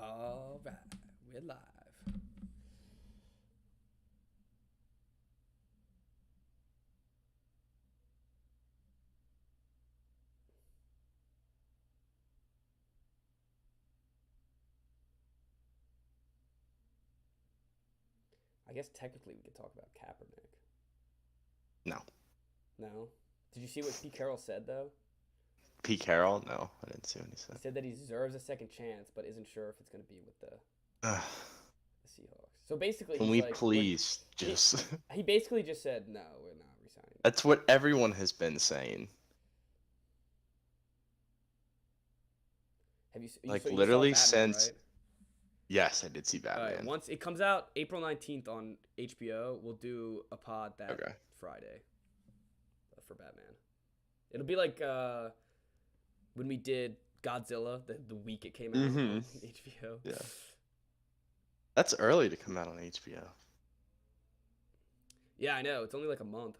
All right, we're live. I guess technically we could talk about Kaepernick. No. No? Did you see what Pete Carroll said though? Pete Carroll? No, I didn't see what he He said. said that he deserves a second chance, but isn't sure if it's going to be with Ugh. the Seahawks. So basically, Can he's we like, please he, just. he basically just said, no, we're not resigning. That's what everyone has been saying. So Like, you saw literally Batman, since. right? Yes, I did see All right. Batman. Once it comes out April 19th on HBO, we'll do a pod that Okay. Friday for Batman. It'll be like when we did Godzilla the week it came out Mm-hmm. on HBO. Yeah. That's early to come out on HBO. Yeah, I know. It's only like a month.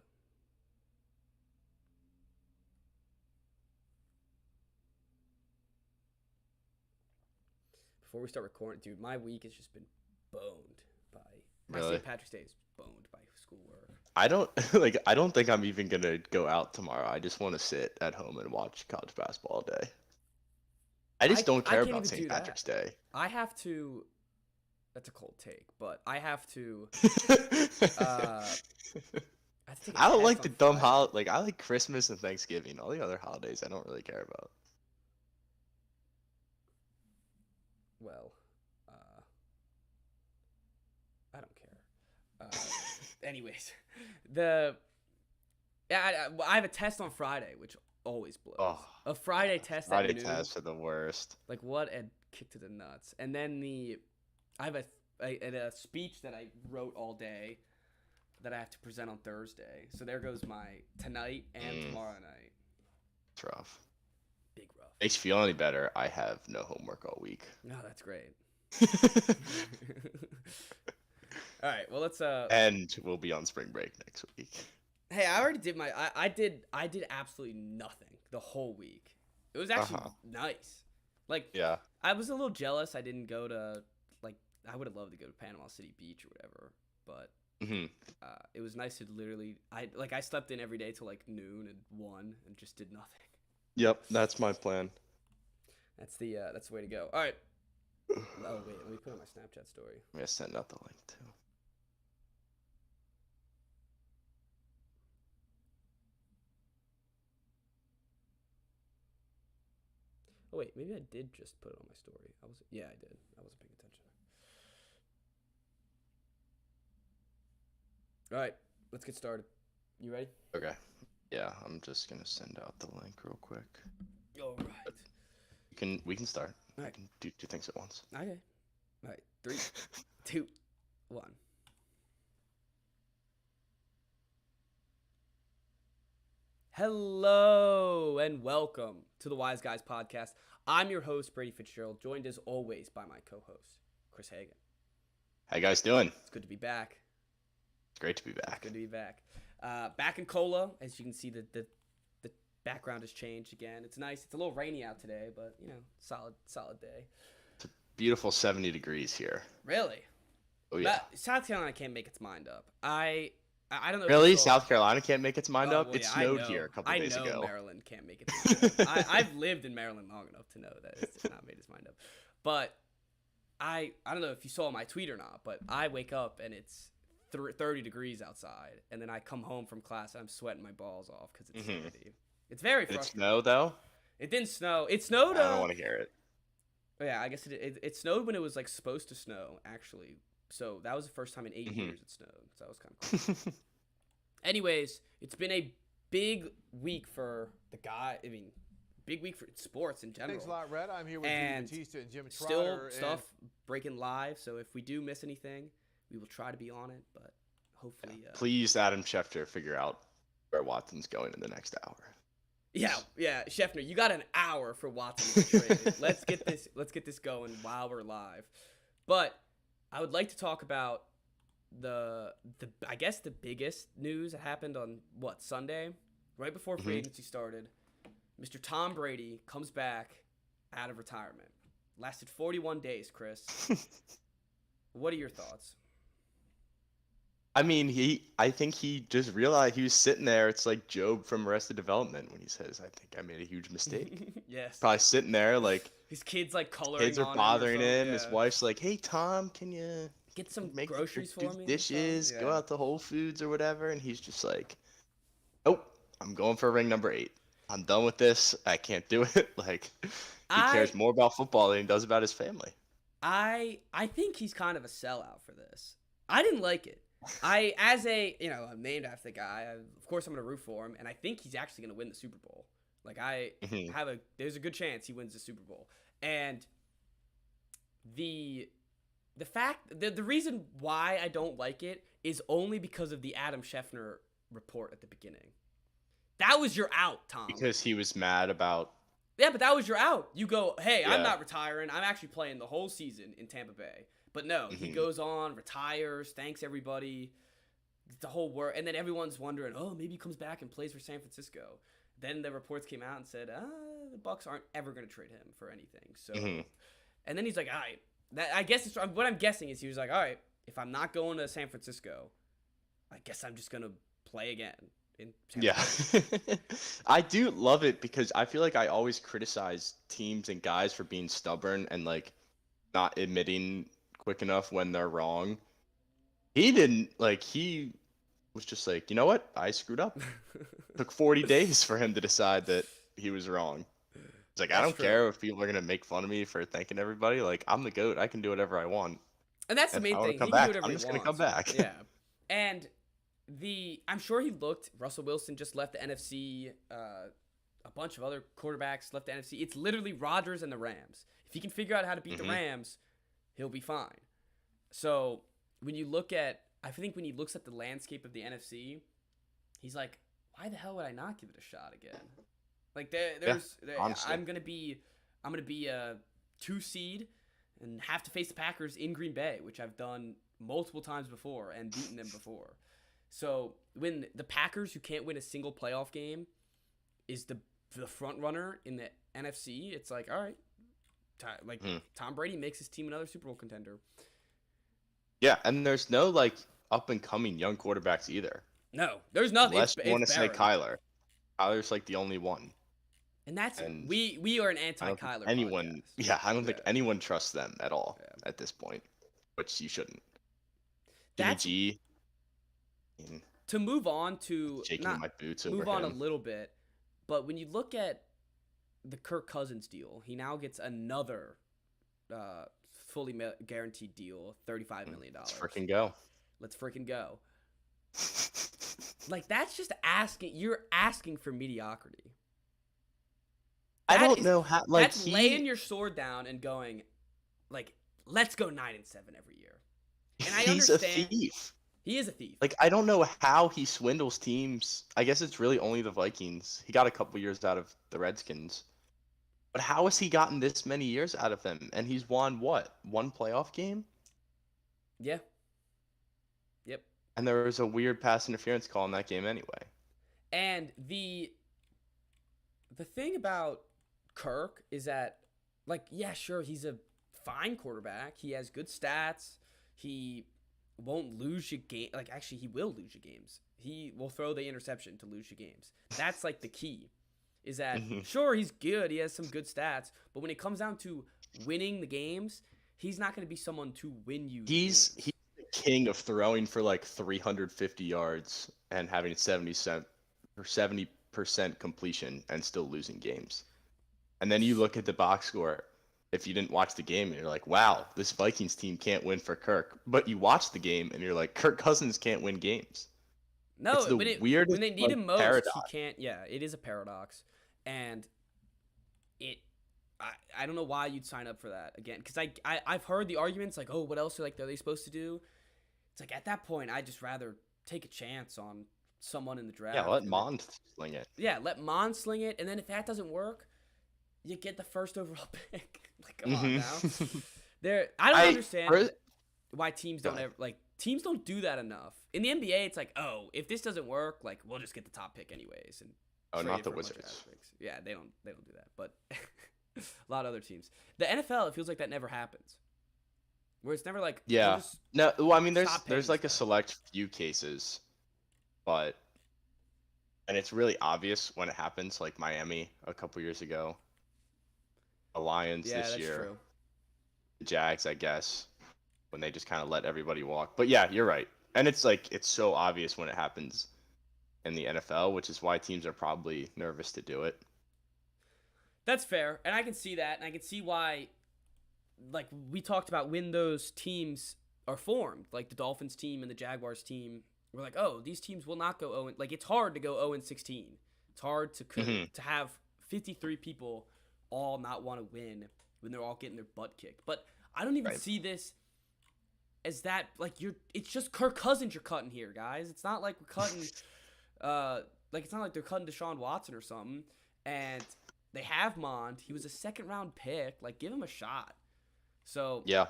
Before we start recording, dude, my week has just been boned by my Really? St. Patrick's Day is boned by schoolwork. I don't I don't think I'm even gonna go out tomorrow. I just want to sit at home and watch college basketball all day. I just don't I care can't about even St. do that. Patrick's Day. I have to. That's a cold take, but I have to. Uh, I have to take a I don't test like on the dumb Friday. like I like Christmas and Thanksgiving. All the other holidays I don't really care about. Well, uh, I don't care. Anyways, the I have a test on Friday, which always blows. Oh, A Friday test at Friday noon, tests are the worst. like what a kick to the nuts. And then I have a speech that I wrote all day that I have to present on Thursday. So there goes my tonight and Mm, tomorrow night. it's rough. Big rough. Makes you feel any better? I have no homework all week. No, that's great. All right, well let's And we'll be on spring break next week. Hey, I already did I did absolutely nothing the whole week. It was actually Uh-huh. nice. Like Yeah. I was a little jealous I didn't go to like I would have loved to go to Panama City Beach or whatever, but Hmm. it was nice to literally I slept in every day till like noon and 1 and just did nothing. Yep, that's my plan. That's the way to go. All right. Oh wait, let me put on my Snapchat story. I'm gonna send out the link too. Oh wait, maybe I did just put it on my story. Yeah, I did. I wasn't paying attention. All right, let's get started. You ready? Okay. Yeah, I'm just gonna send out the link real quick. All right. We can start. All We right. can do two things at once. Okay. All right. 3, 2, 1. Hello and welcome to the Wise Guys podcast. I'm your host, Brady Fitzgerald, joined as always by my co host, Chris Hagan. How you guys doing? It's good to be back. It's great to be It's back. good to be back. Back in Cola, as you can see, the background has changed again. It's nice. It's a little rainy out today, but you know, solid day. It's a beautiful 70 degrees here. Really? Oh yeah. South Carolina can't make its mind up. I don't know if you Really? saw. South Carolina can't make its mind Oh up? well, It yeah, I snowed know. here a couple I days know ago. Maryland can't make its mind up. I've lived in Maryland long enough to know that it's not made its mind up. But I don't know if you saw my tweet or not, but I wake up and it's 30 degrees outside, and then I come home from class and I'm sweating my balls off because it's Hmm. 70. It's very Did it frustrating. snow though? It didn't snow. It snowed. I don't want to hear it. Yeah, I guess it snowed when it was like supposed to snow actually. So that was the first time in 8 years it snowed. So that was kind of cool. Anyways, it's been a big week for the guy. I mean, big week for sports in general. Thanks a lot, Red. I'm here with And Judy Batista and Jim Still Trotter. stuff breaking live. So if we do miss anything, we will try to be on it. But hopefully, Please, Adam Schefter, figure out where Watson's going in the next hour. yeah, Scheffner, you got an hour for Watson to trade. Let's get this going while we're live. But I would like to talk about the I guess the biggest news that happened on Sunday, right before free Mhm. agency started. Mr. Tom Brady comes back out of retirement. Lasted 41 days, Chris. What are your thoughts? I mean, I think he just realized he was sitting there. It's like Job from Arrested Development when he says, "I think I made a huge mistake." Yes. Probably sitting there like His kids like coloring kids are on bothering him. Or him. something. His Yeah. wife's like, "Hey Tom, can you Get some make groceries do for me. the dishes? Go Yeah. out to Whole Foods or whatever." And he's just like, "Nope, I'm going for ring number 8. I'm done with this. I can't do it." Like he cares I more about football than he does about his family. I think he's kind of a sellout for this. I didn't like it. As a I'm named after the guy. Of course, I'm gonna root for him, and I think he's actually gonna win the Super Bowl. Like Mhm. there's a good chance he wins the Super Bowl, and the the reason why I don't like it is only because of the Adam Scheffner report at the beginning. That was your out, Tom. Because he was mad about. Yeah, but that was your out. You go, hey, I'm Yeah. not retiring. I'm actually playing the whole season in Tampa Bay. But no, he Mhm. goes on, retires, thanks everybody, the whole world, and then everyone's wondering, oh, maybe he comes back and plays for San Francisco. Then the reports came out and said, the Bucks aren't ever going to trade him for anything. So, Mhm. and then he's like, all right, I guess what I'm guessing is he was like, all right, if I'm not going to San Francisco, I guess I'm just going to play again in San Yeah. Francisco. I do love it because I feel like I always criticize teams and guys for being stubborn and like not admitting quick enough when they're wrong. He didn't like he was just like, "You know what? I screwed up." Took 40 days for him to decide that he was wrong. He's like, "I That's don't true. care if people are going to make fun of me for thanking everybody. Like, I'm the GOAT. I can do whatever I want. And that's the If I main want thing. to come He can do back, whatever I'm he just going to wants. come back." Yeah. And I'm sure he looked. Russell Wilson just left the NFC. A bunch of other quarterbacks left the NFC. It's literally Rodgers and the Rams. If he can figure out how to beat the Rams, he'll be fine. So when you look at, I think when he looks at the landscape of the NFC, he's like, why the hell would I not give it a shot again? Like honestly. I'm gonna be a 2 seed and have to face the Packers in Green Bay, which I've done multiple times before and beaten them before. So when the Packers, who can't win a single playoff game, is the front runner in the NFC, it's like, all right, Tom Brady makes his team another Super Bowl contender. Yeah, and there's no like up and coming young quarterbacks either. No, there's nothing. Unless It's you want to say barren. Kyler. Kyler's like the only one. And that's And we are an I don't think anti-Kyler anyone, podcast. yeah, I don't think anyone trusts them at all Yeah. at this point, which you shouldn't. Jimmy That's G. I mean, to move on to shaking not my boots move over on a him. little bit, but when you look at the Kirk Cousins deal, he now gets another fully guaranteed deal, $35 million. Let's freaking go. Let's freaking go. Like, that's just asking. You're asking for mediocrity. I don't know how. Like That's laying your sword down and going, like, let's go 9-7 every year. And I he's understand a thief. he is a thief. Like I don't know how he swindles teams. I guess it's really only the Vikings. He got a couple years out of the Redskins. But how has he gotten this many years out of them? And he's won what? One playoff game? Yeah. Yep. And there was a weird pass interference call in that game anyway. And the thing about Kirk is that, like, yeah, sure, he's a fine quarterback. He has good stats. He won't lose you game. Like, actually, he will lose you games. He will throw the interception to lose you games. That's like the key. Is that sure, he's good. He has some good stats, but when it comes down to winning the games, he's not going to be someone to win you. He's the king of throwing for like 350 yards and having 70% completion and still losing games. And then you look at the box score. If you didn't watch the game and you're like, wow, this Vikings team can't win for Kirk. But you watch the game and you're like, Kirk Cousins can't win games. No, it's the weirdest, when they need him most, paradox. he can't. Yeah, it is a paradox, and I don't know why you'd sign up for that again. Because I've heard the arguments like, oh, what else are they supposed to do? It's like at that point, I'd just rather take a chance on someone in the draft. Yeah, let Mond sling it. Yeah, let Mond sling it, and then if that doesn't work, you get the first overall pick. Like, come on now. I don't understand why teams don't ever teams don't do that enough. In the NBA, it's like, oh, if this doesn't work, like we'll just get the top pick anyways. And Oh, trade not it the for a bunch of Wizards. draft picks. Yeah, they don't do that. But A lot of other teams. The NFL, it feels like that never happens. Where it's never like we'll Yeah. just No, well, I mean, stop paying there's this like a guy. select few cases, but and it's really obvious when it happens, like Miami a couple years ago, the Lions Yeah, this that's year, true. the Jags, I guess, when they just kind of let everybody walk. But yeah, you're right. And it's like it's so obvious when it happens in the NFL, which is why teams are probably nervous to do it. That's fair, and I can see that, and I can see why. Like we talked about when those teams are formed, like the Dolphins team and the Jaguars team. We're like, oh, these teams will not go 0. Like it's hard to go 0-16. It's hard Hmm. to have 53 people all not want to win when they're all getting their butt kicked. But I don't even Right. see this as that like you're. It's just Kirk Cousins you're cutting here, guys. It's not like we're cutting. Like it's not like they're cutting Deshaun Watson or something. And they have Mond. He was a second round pick. Like give him a shot. So Yeah.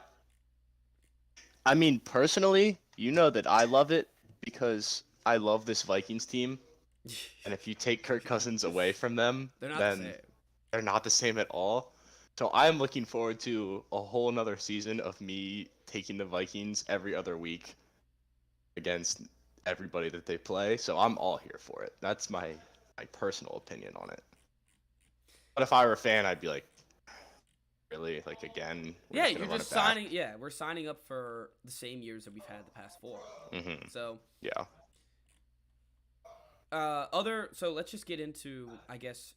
I mean, personally, you know that I love it because I love this Vikings team. And if you take Kirk Cousins away from them, they're not the then same. they're not the same at all. So I'm looking forward to a whole another season of me taking the Vikings every other week against everybody that they play. So I'm all here for it. That's my personal opinion on it. But if I were a fan, I'd be like, really, like again, we're Yeah, just gonna you're run just it back. signing. Yeah, we're signing up for the same years that we've had the past 4. Hmm. So, Yeah. so let's just get into, I guess,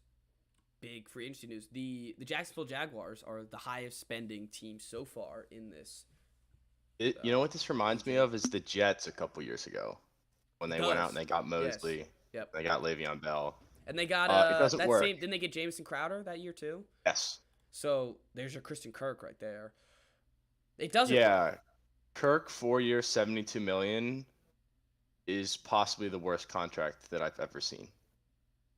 big free agency news. The Jacksonville Jaguars are the highest spending team so far in this. You know what this reminds me season. of is the Jets a couple years ago when It they went out does. and they got Yes. Mosley, Yep. they got Le'Veon Bell. And they got It doesn't that work. same. Didn't they get Jamison Crowder that year too? Yes. So there's your Christian Kirk right there. It doesn't work. Yeah. Kirk 4 years, 72 million is possibly the worst contract that I've ever seen.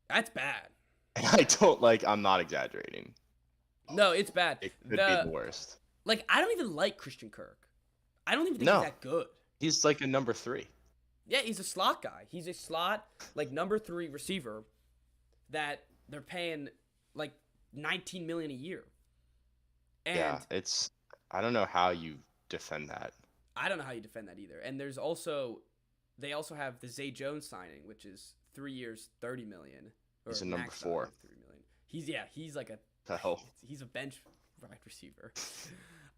That's bad. And I don't like. I'm not exaggerating. No, it's bad. It could be the worst. Like I don't even like Christian Kirk. I don't even think he's No, that good. he's like a number 3. Yeah, he's a slot guy. He's a slot like number 3 receiver that they're paying like 19 million a year. And Yeah, it's. I don't know how you defend that. I don't know how you defend that either. And they also have the Zay Jones signing, which is 3 years, 30 million, or He's a number max 4. value of 3 million. He's like a So he's a bench wide receiver.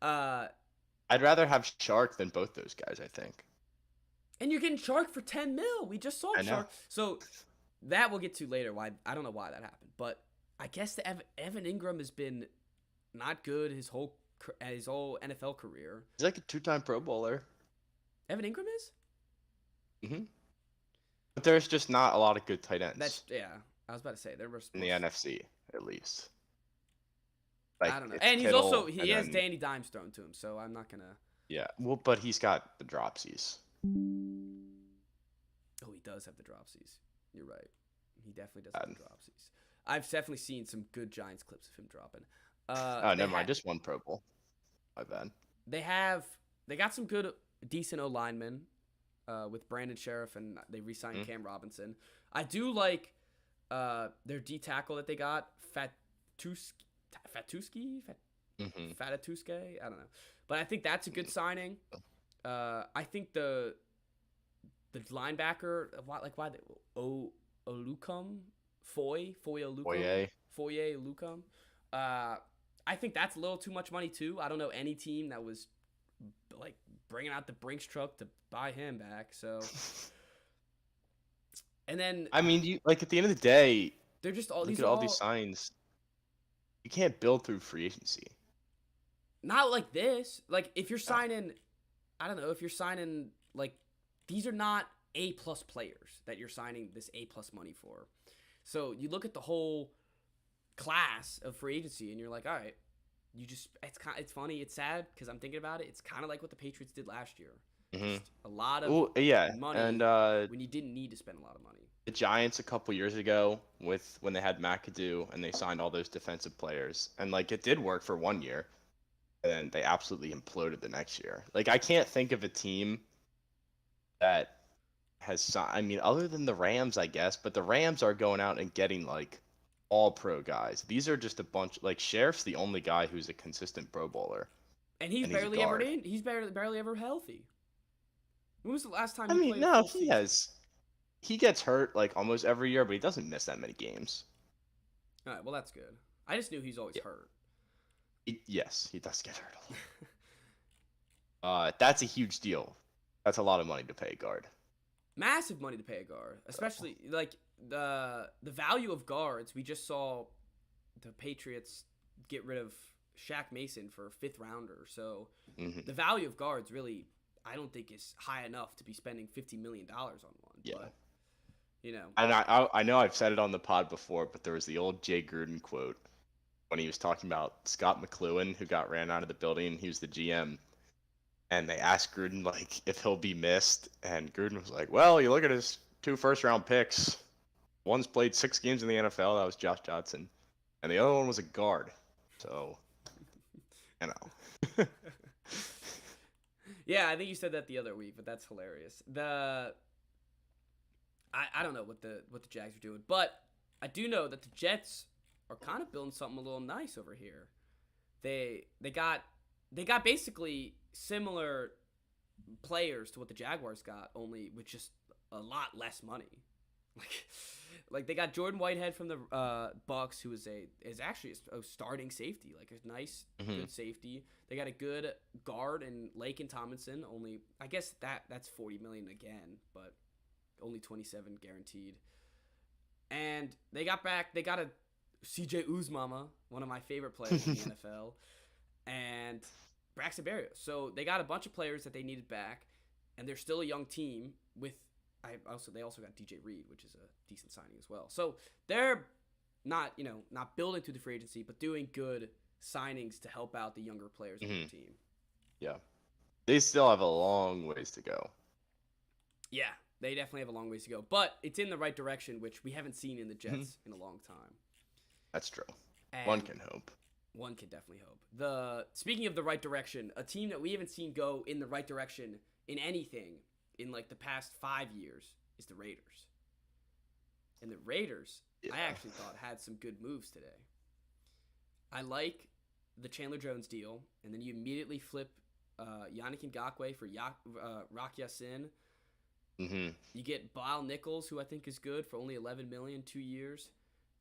I'd rather have Shark than both those guys. I think. And you're getting Shark for 10 mil. We just saw I know. Shark. So that we'll get to later. Why I don't know why that happened, but I guess the Evan Ingram has been not good his whole NFL career. He's like a 2-time Pro Bowler. Evan Ingram is? Hmm. But there's just not a lot of good tight ends That's yeah. I was about to say there were in the NFC, at least. I don't know. it's And he's Kittle, also he and has then- Danny Dimes thrown to him, so I'm not gonna. Yeah, well, but he's got the dropsies. Oh, he does have the dropsies. You're right. He definitely does have the Bad. dropsies. I've definitely seen some good Giants clips of him dropping. Oh, never mind. Just one Pro Bowl. My bad. They got some good, decent O linemen with Brandon Sheriff, and they re-signed Cam Robinson. I do like their D tackle that they got, Fatuski, Hmm. Fatatuske. I don't know, but I think that's a good signing. I think the linebacker, why Olukum Foy Olukum Foye Olukum. I think that's a little too much money too. I don't know any team that was like bringing out the Brinks truck to buy him back. So, and then I mean, you like at the end of the day, they're just all look these at are all these signs. You can't build through free agency. not like this. Like if you're signing, I don't know if you're signing like these are not A+ players that you're signing this A+ money for. So you look at the whole class of free agency and you're like, all right, it's funny, it's sad because I'm thinking about it. It's kind of like what the Patriots did last year. Hmm. Just a lot of Well, yeah, money and when you didn't need to spend a lot of money. the Giants a couple years ago when they had McAdoo and they signed all those defensive players, and like it did work for 1 year, and then they absolutely imploded the next year. Like I can't think of a team that has I mean, other than the Rams, I guess, but the Rams are going out and getting like all pro guys. These are just a bunch. Like Sheriff's the only guy who's a consistent Pro Bowler, And he's and he's a barely ever guard. in. He's barely ever healthy. When was the last time I he mean, played a no, full season? he gets hurt like almost every year, but he doesn't miss that many games. All right, well that's good. I just knew he's always Yeah. hurt. Yes, he does get hurt a lot. That's a huge deal. That's a lot of money to pay a guard. Massive money to pay a guard, especially like the value of guards. We just saw the Patriots get rid of Shaq Mason for a 5th rounder. So Hmm. the value of guards really, I don't think is high enough to be spending $50 million on one. Yeah. But you know, And I know I've said it on the pod before, but there was the old Jay Gruden quote when he was talking about Scott McLuhan, who got ran out of the building. He was the GM. And they asked Gruden like if he'll be missed, and Gruden was like, "Well, you look at his 2 first-round picks. One's played 6 games in the NFL. That was Josh Johnson, and the other one was a guard. So, you know." yeah, I think you said that the other week, but that's hilarious. I don't know what the Jags are doing, but I do know that the Jets are kind of building something a little nice over here. They got basically similar players to what the Jaguars got, only with just a lot less money. Like they got Jordan Whitehead from the Bucks, who is actually a starting safety, like a nice good safety. They got a good guard in Laken Tomlinson. Only I guess that's $40 million again, but only 27 guaranteed. And they got a CJ Uzmama, one of my favorite players in the NFL, and Braxton Berrios. So they got a bunch of players that they needed back, and they're still a young team with. They also got DJ Reed, which is a decent signing as well. So they're not building through the free agency, but doing good signings to help out the younger players on the team. Yeah, they still have a long ways to go. Yeah, they definitely have a long ways to go, but it's in the right direction, which we haven't seen in the Jets in a long time. That's true. And one can hope. One can definitely hope. Speaking of the right direction, a team that we haven't seen go in the right direction in anything in like the past 5 years is the Raiders. And the Raiders, I actually thought had some good moves today. I like the Chandler Jones deal, and then you immediately flip Yannick Ngakoue for Rock Ya-Sin. You get Bilal Nichols, who I think is good, for only $11 million, 2 years,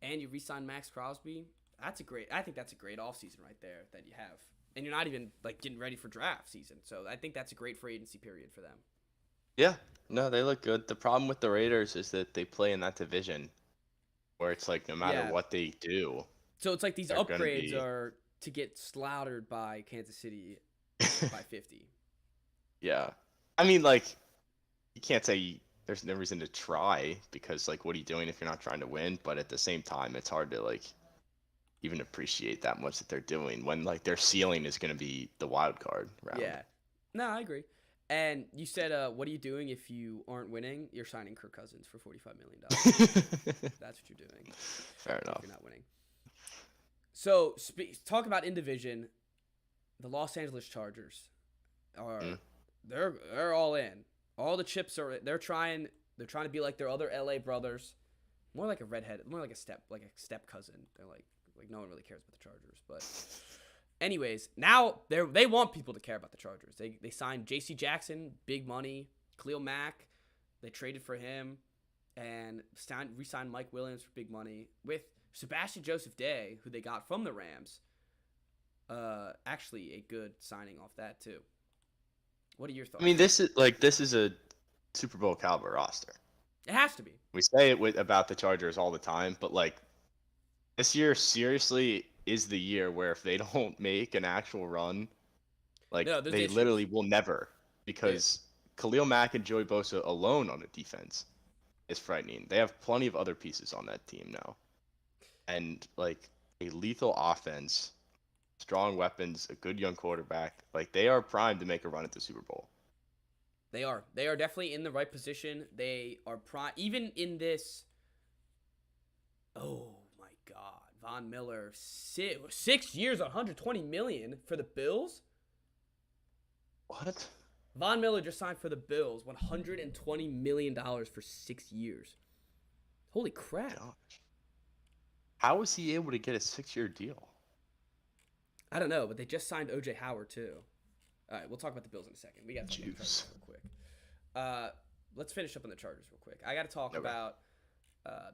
and you re-sign Max Crosby. I think that's a great offseason right there that you have. And you're not even like getting ready for draft season. So I think that's a great free agency period for them. Yeah. No, they look good. The problem with the Raiders is that they play in that division where it's like no matter what they do. So it's like these upgrades are to get slaughtered by Kansas City by 50. Yeah. I mean, like, you can't say there's no reason to try because, like, what are you doing if you're not trying to win? But at the same time, it's hard to, like, even appreciate that much that they're doing when, like, their ceiling is going to be the wild card round. Yeah. No, I agree. And you said, what are you doing if you aren't winning? You're signing Kirk Cousins for $45 million. That's what you're doing. Fair enough. If you're not winning. So, talk about in division. The Los Angeles Chargers are they're all in. All the chips are. They're trying to be like their other LA brothers, more like a redhead, more like a step cousin. They're like no one really cares about the Chargers, but. Anyways, now they want people to care about the Chargers. They signed J.C. Jackson, big money. Khalil Mack, they traded for him, and re-signed Mike Williams for big money with Sebastian Joseph Day, who they got from the Rams. Actually, a good signing off that too. What are your thoughts? I mean, this is a Super Bowl caliber roster. It has to be. We say it about the Chargers all the time, but like this year seriously is the year where if they don't make an actual run, like they literally will never, because Khalil Mack and Joey Bosa alone on the defense is frightening. They have plenty of other pieces on that team now, and like a lethal offense, strong weapons, a good young quarterback. Like they are primed to make a run at the Super Bowl. They are definitely in the right position. They are even in this. Oh my God. Von Miller, 6 years, $120 million for the Bills. What? Von Miller just signed for the Bills, $120 million for 6 years. Holy crap! Gosh. How was he able to get a 6-year deal? I don't know, but they just signed OJ Howard too. All right, we'll talk about the Bills in a second. We got to talk about the Juice. Chargers real quick. Let's finish up on the Chargers real quick. I got to talk Okay. about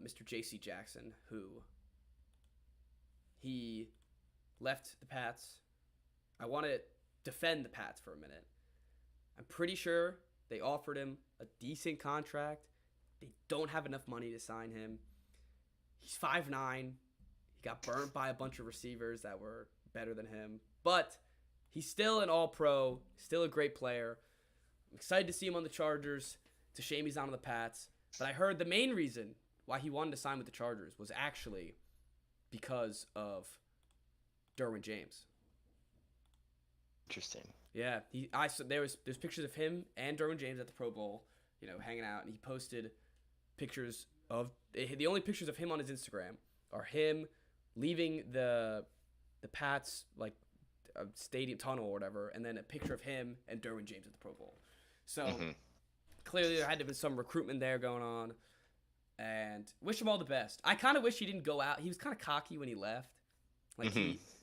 Mr. J.C. Jackson, who he left the Pats. I want to defend the Pats for a minute. I'm pretty sure they offered him a decent contract. They don't have enough money to sign him. He's 5'9". He got burnt by a bunch of receivers that were better than him. But he's still an all-pro, still a great player. I'm excited to see him on the Chargers. It's a shame he's not on the Pats. But I heard the main reason why he wanted to sign with the Chargers was actually because of Derwin James. Interesting. Yeah, there's pictures of him and Derwin James at the Pro Bowl, hanging out, and he posted pictures of the only pictures of him on his Instagram are him leaving the Pats stadium tunnel or whatever, and then a picture of him and Derwin James at the Pro Bowl. So clearly there had to be some recruitment there going on, and wish him all the best. I kind of wish he didn't go out. He was kind of cocky when he left.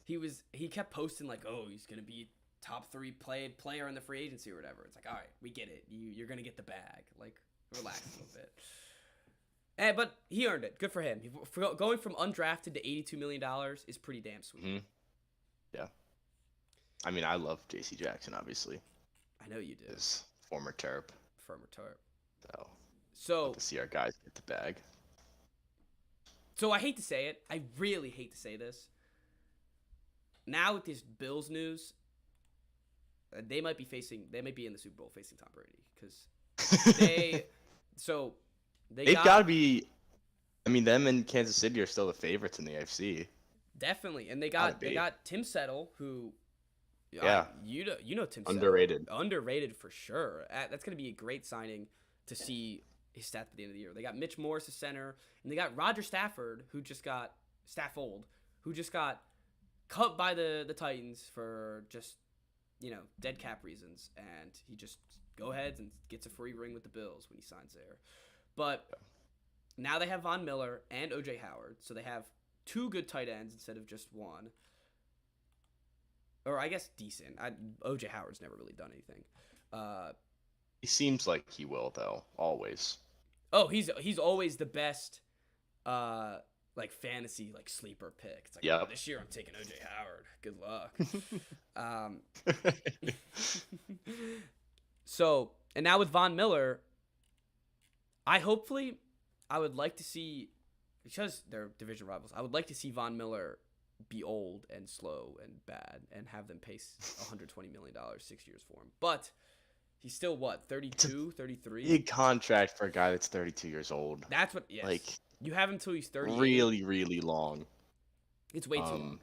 He kept posting oh, he's gonna be top 3 player in the free agency or whatever. It's all right, we get it. You're gonna get the bag. Relax a little bit. But he earned it. Good for him. Going from undrafted to $82 million is pretty damn sweet. Yeah. I mean, I love J.C. Jackson, obviously. I know you do. His former Terp. So to see our guys get the bag. So I hate to say it. I really hate to say this. Now with this Bills news, they might be in the Super Bowl facing Tom Brady because they've got to be. I mean, them and Kansas City are still the favorites in the AFC. Definitely, and they got Tim Settle, who, you know Tim underrated. Settle, underrated for sure. That's gonna be a great signing to see his stats at the end of the year. They got Mitch Morris as center, and they got Roger Stafford, who just got cut by the Titans for just dead cap reasons, and he just go ahead and gets a free ring with the Bills when he signs there. But now they have Von Miller and OJ Howard, so they have 2 good tight ends instead of just one. Or I guess decent. OJ Howard's never really done anything. He seems like he will though, always. Oh, he's always the best fantasy sleeper pick. It's oh, this year I'm taking OJ Howard. Good luck. So, and now with Von Miller, I would like to see, because they're division rivals, I would like to see Von Miller be old and slow and bad and have them pay $120 million 6 years for him. But he's still, 32, 33? Big contract for a guy that's 32 years old. That's what, yes. You have him until he's 30. Really, really long. It's way too long.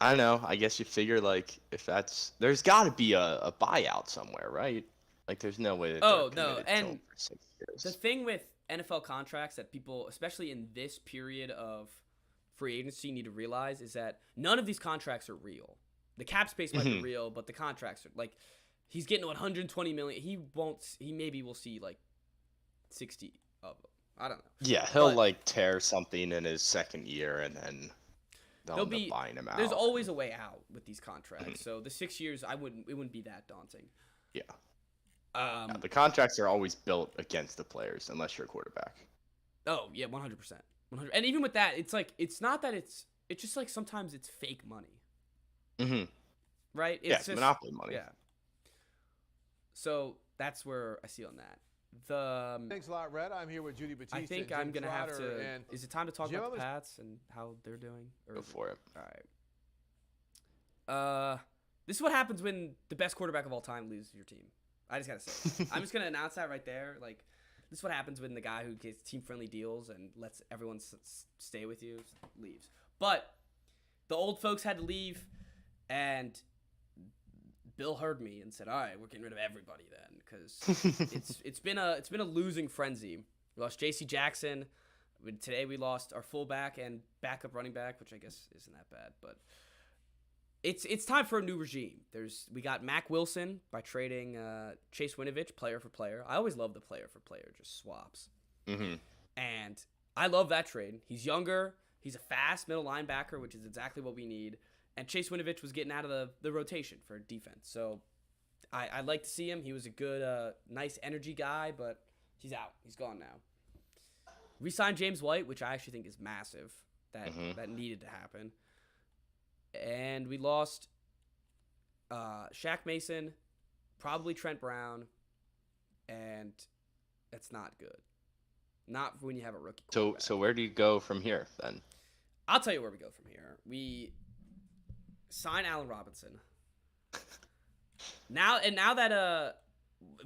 I don't know. I guess you figure, if there's got to be a buyout somewhere, right? There's no way that no. To And him for 6 years. The thing with NFL contracts that people, especially in this period of free agency, need to realize is that none of these contracts are real. The cap space might be real, but the contracts are he's getting $120 million. He maybe will see 60 of them. I don't know. Yeah, he'll tear something in his second year, and then they'll be buying him out. There's always a way out with these contracts. So the 6 years, it wouldn't be that daunting. Yeah. The contracts are always built against the players, unless you're a quarterback. Oh yeah, 100%. And even with that, it's not that it's just sometimes it's fake money. Right? It's just monopoly money. Yeah. So that's where I see on that. Thanks a lot, Red. I'm here with Judy Batista. I think I'm gonna have to. Is it time to talk about the Pats and how they're doing? Go for it. All right. This is what happens when the best quarterback of all time leaves your team. I just gotta say. I'm just gonna announce that right there. This is what happens when the guy who gets team-friendly deals and lets everyone stay with you leaves. But the old folks had to leave, and Bill heard me and said, "All right, we're getting rid of everybody then, because it's been a losing frenzy. We lost J.C. Jackson. Today we lost our fullback and backup running back, which I guess isn't that bad, but it's time for a new regime. We got Mac Wilson by trading Chase Winovich, player for player. I always love the player for player, just swaps. Mm-hmm. And I love that trade. He's younger. He's a fast middle linebacker, which is exactly what we need. And Chase Winovich was getting out of the rotation for defense. So I'd like to see him. He was a good, nice energy guy, but he's out. He's gone now. We signed James White, which I actually think is massive. That needed to happen. And we lost Shaq Mason, probably Trent Brown, and that's not good. Not when you have a rookie quarterback. So where do you go from here then? I'll tell you where we go from here. We sign Allen Robinson. Now that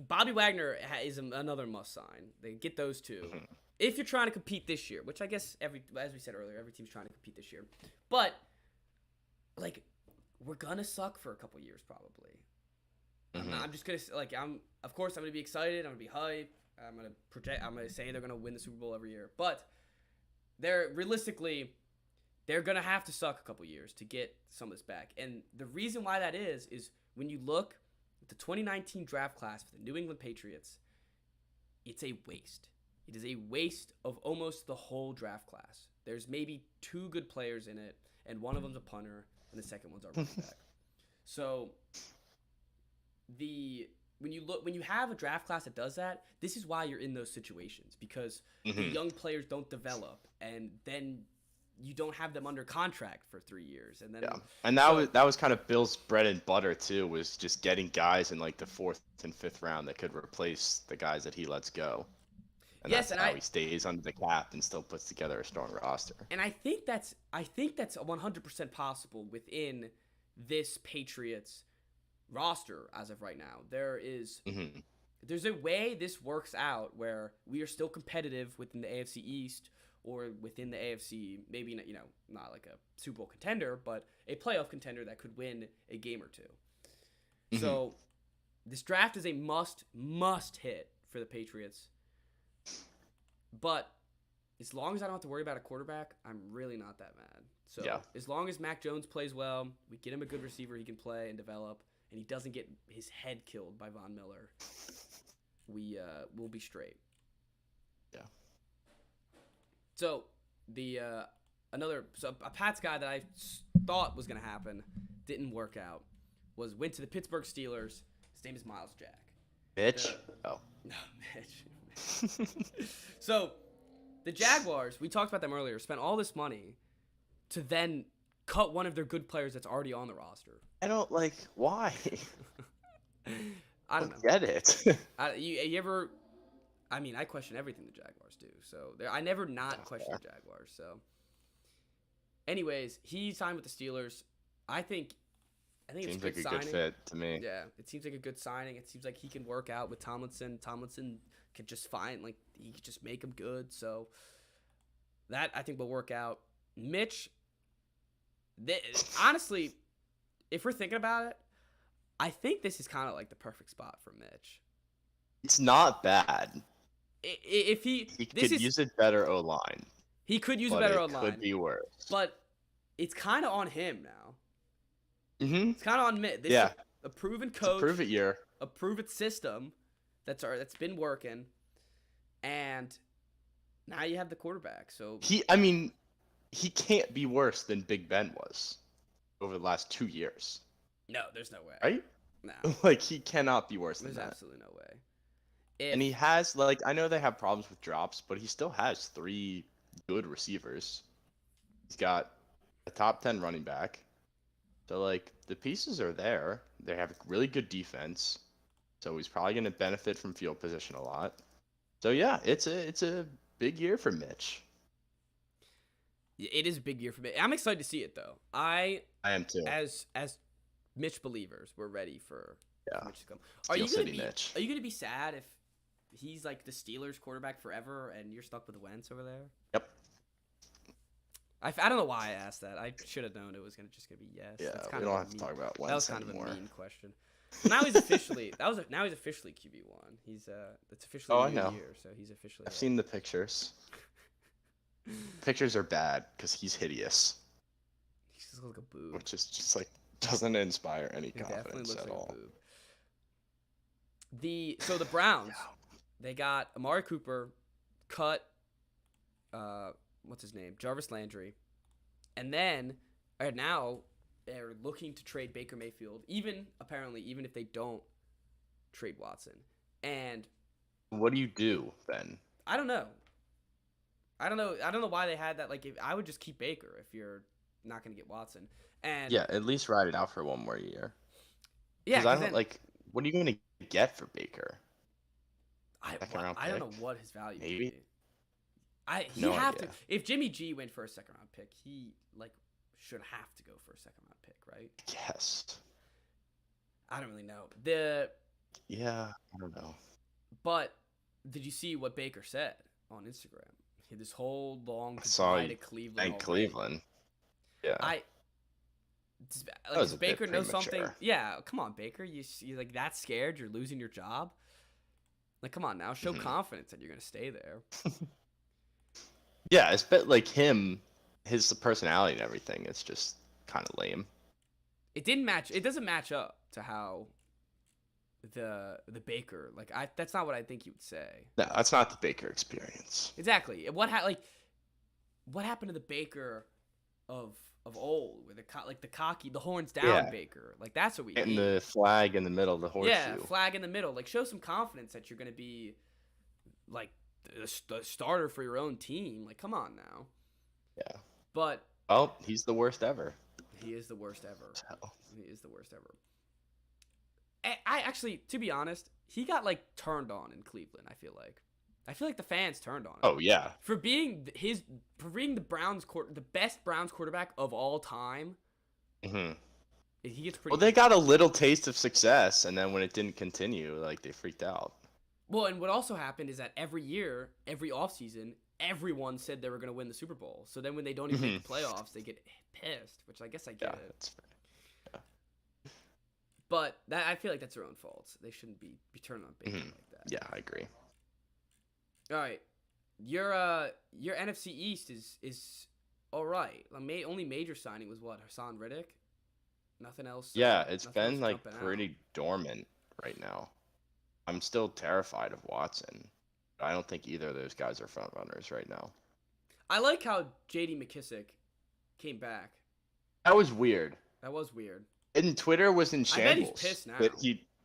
Bobby Wagner is another must sign. They get those two. If you're trying to compete this year, which I guess as we said earlier, every team's trying to compete this year. But like we're gonna suck for a couple years probably. I'm just gonna of course I'm gonna be excited. I'm gonna be hype. I'm gonna say they're gonna win the Super Bowl every year. But they're gonna have to suck a couple years to get some of this back. And the reason why that is when you look at the 2019 draft class for the New England Patriots, it's a waste. It is a waste of almost the whole draft class. There's maybe 2 good players in it, and one of them's a punter, and the second one's our running back. So when you have a draft class that does that, this is why you're in those situations, because the young players don't develop, and then you don't have them under contract for 3 years, and then and that was kind of Bill's bread and butter too, was just getting guys in like the 4th and 5th round that could replace the guys that he lets go. And that's how he stays under the cap and still puts together a strong roster. And I think that's 100% possible within this Patriots roster as of right now. There's a way this works out where we are still competitive within the AFC East or within the AFC, maybe not like a Super Bowl contender, but a playoff contender that could win a game or two. So this draft is a must hit for the Patriots. But as long as I don't have to worry about a quarterback, I'm really not that mad. So as long as Mac Jones plays well, we get him a good receiver he can play and develop, and he doesn't get his head killed by Von Miller, we'll be straight. Yeah. So a Pats guy that I thought was gonna happen didn't work out. Went to the Pittsburgh Steelers. His name is Miles Jack. Mitch? No, Mitch. So the Jaguars, we talked about them earlier, spent all this money to then cut one of their good players that's already on the roster. I don't why. I don't know. Get it. You ever? I mean, I question everything the Jaguars do. So I never not question the Jaguars. So, anyways, he signed with the Steelers. I think seems it's a good like a good fit to me. Yeah, it seems like a good signing. It seems like he can work out with Tomlinson. Tomlinson could just he could just make him good. So that I think will work out. Mitch, honestly, if we're thinking about it, I think this is kind of like the perfect spot for Mitch. It's not bad. If he could use a better O-line. He could use a better O-line. Could be worse. But it's kind of on him now. It's kind of on Mitch. This is a proven coach. Prove it year. A proven system that's been working, and now you have the quarterback. So he can't be worse than Big Ben was over the last 2 years. No, there's no way. Right? No. He cannot be worse than that. There's absolutely no way. And he has I know they have problems with drops, but he still has 3 good receivers. He's got a top 10 running back. So the pieces are there. They have a really good defense. So he's probably going to benefit from field position a lot. So yeah, it's a big year for Mitch. It is a big year for Mitch. I'm excited to see it though. I am too. As Mitch believers, we're ready for Mitch to come. Are you going to be sad if he's like the Steelers quarterback forever and you're stuck with Wentz over there? Yep. I don't know why I asked that. I should have known it was gonna be yes. Yeah, we don't have to talk about Wentz That was kind anymore. of a mean question. Now he's officially now he's officially QB1. He's it's officially a new year, so he's officially. I've seen the pictures. Pictures are bad because he's hideous. He just looks like a boob. Which is just doesn't inspire any confidence at all. The Browns, they got Amari Cooper, cut what's his name, Jarvis Landry, and then now they're looking to trade Baker Mayfield. Even if they don't trade Watson, and What do you do then? I don't know. I don't know why they had that. Like, I would just keep Baker if you're not going to get Watson. And Yeah, at least ride it out for one more year. yeah, Because I don't what are you going to get for Baker? I don't know what his value Maybe. would be. He'd No have idea. to. If Jimmy G went for a second round pick, he should have to go for a second round pick, right? Yes. I don't really know. Yeah, I don't know. But did you see what Baker said on Instagram? He had this whole long saw goodbye you to Cleveland. And already. Cleveland. Yeah. Does a Baker bit know something? premature. Yeah, come on, Baker. You're like that scared? You're losing your job? Like, come on now, show confidence that you're gonna stay there. Yeah, it's like him, his personality and everything. It's just kind of lame. It didn't match. It doesn't match up to how the Baker that's not what I think you would say. No, that's not the Baker experience. Exactly. What happened to the Baker of old, where the cocky, the horns down Baker? Like, that's what we And need. the flag in the middle of the horseshoe. Yeah, flag in the middle. Like, show some confidence that you're gonna be like the starter for your own team. Like, come on now. Yeah. But Oh, he's the worst ever. he is the worst ever. So, He is the worst ever. I actually, to be honest, he got turned on in Cleveland. I feel like the fans turned on him. oh yeah. For being the the best Browns quarterback of all time. hmm He gets pretty. Well, they got a little taste of success, and then when it didn't continue, they freaked out. Well, and what also happened is that every year, every offseason, everyone said they were going to win the Super Bowl. So then when they don't even make the playoffs, they get pissed, which I guess I get Yeah, it. that's fair. But I feel like that's their own fault. They shouldn't be turning on Baker like that. Yeah, I agree. All right. Your NFC East is all right. Only major signing was what? Hassan Riddick? Nothing else. Yeah, it's nothing been else jumping out. pretty dormant right now. I'm still terrified of Watson. I don't think either of those guys are front runners right now. I like how J.D. McKissick came back. That was weird. That was weird. And Twitter was in I bet he's shambles pissed now.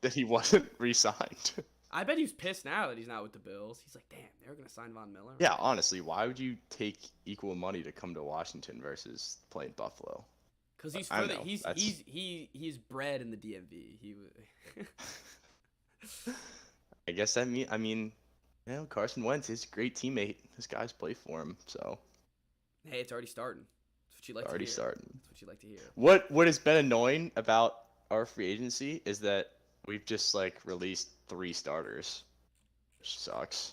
that he wasn't re-signed. I bet he's pissed now that he's not with the Bills. He's like, damn, they were gonna sign Von Miller. Yeah, honestly, why would you take equal money to come to Washington versus playing Buffalo? Because he's I further. know, He's bred in the DMV. I guess Carson Wentz is a great teammate. His guys play for him, so Hey, it's already starting. That's what you like to already hear. starting. That's what you like to hear. What has been annoying about our free agency is that we've just released 3 starters, which sucks.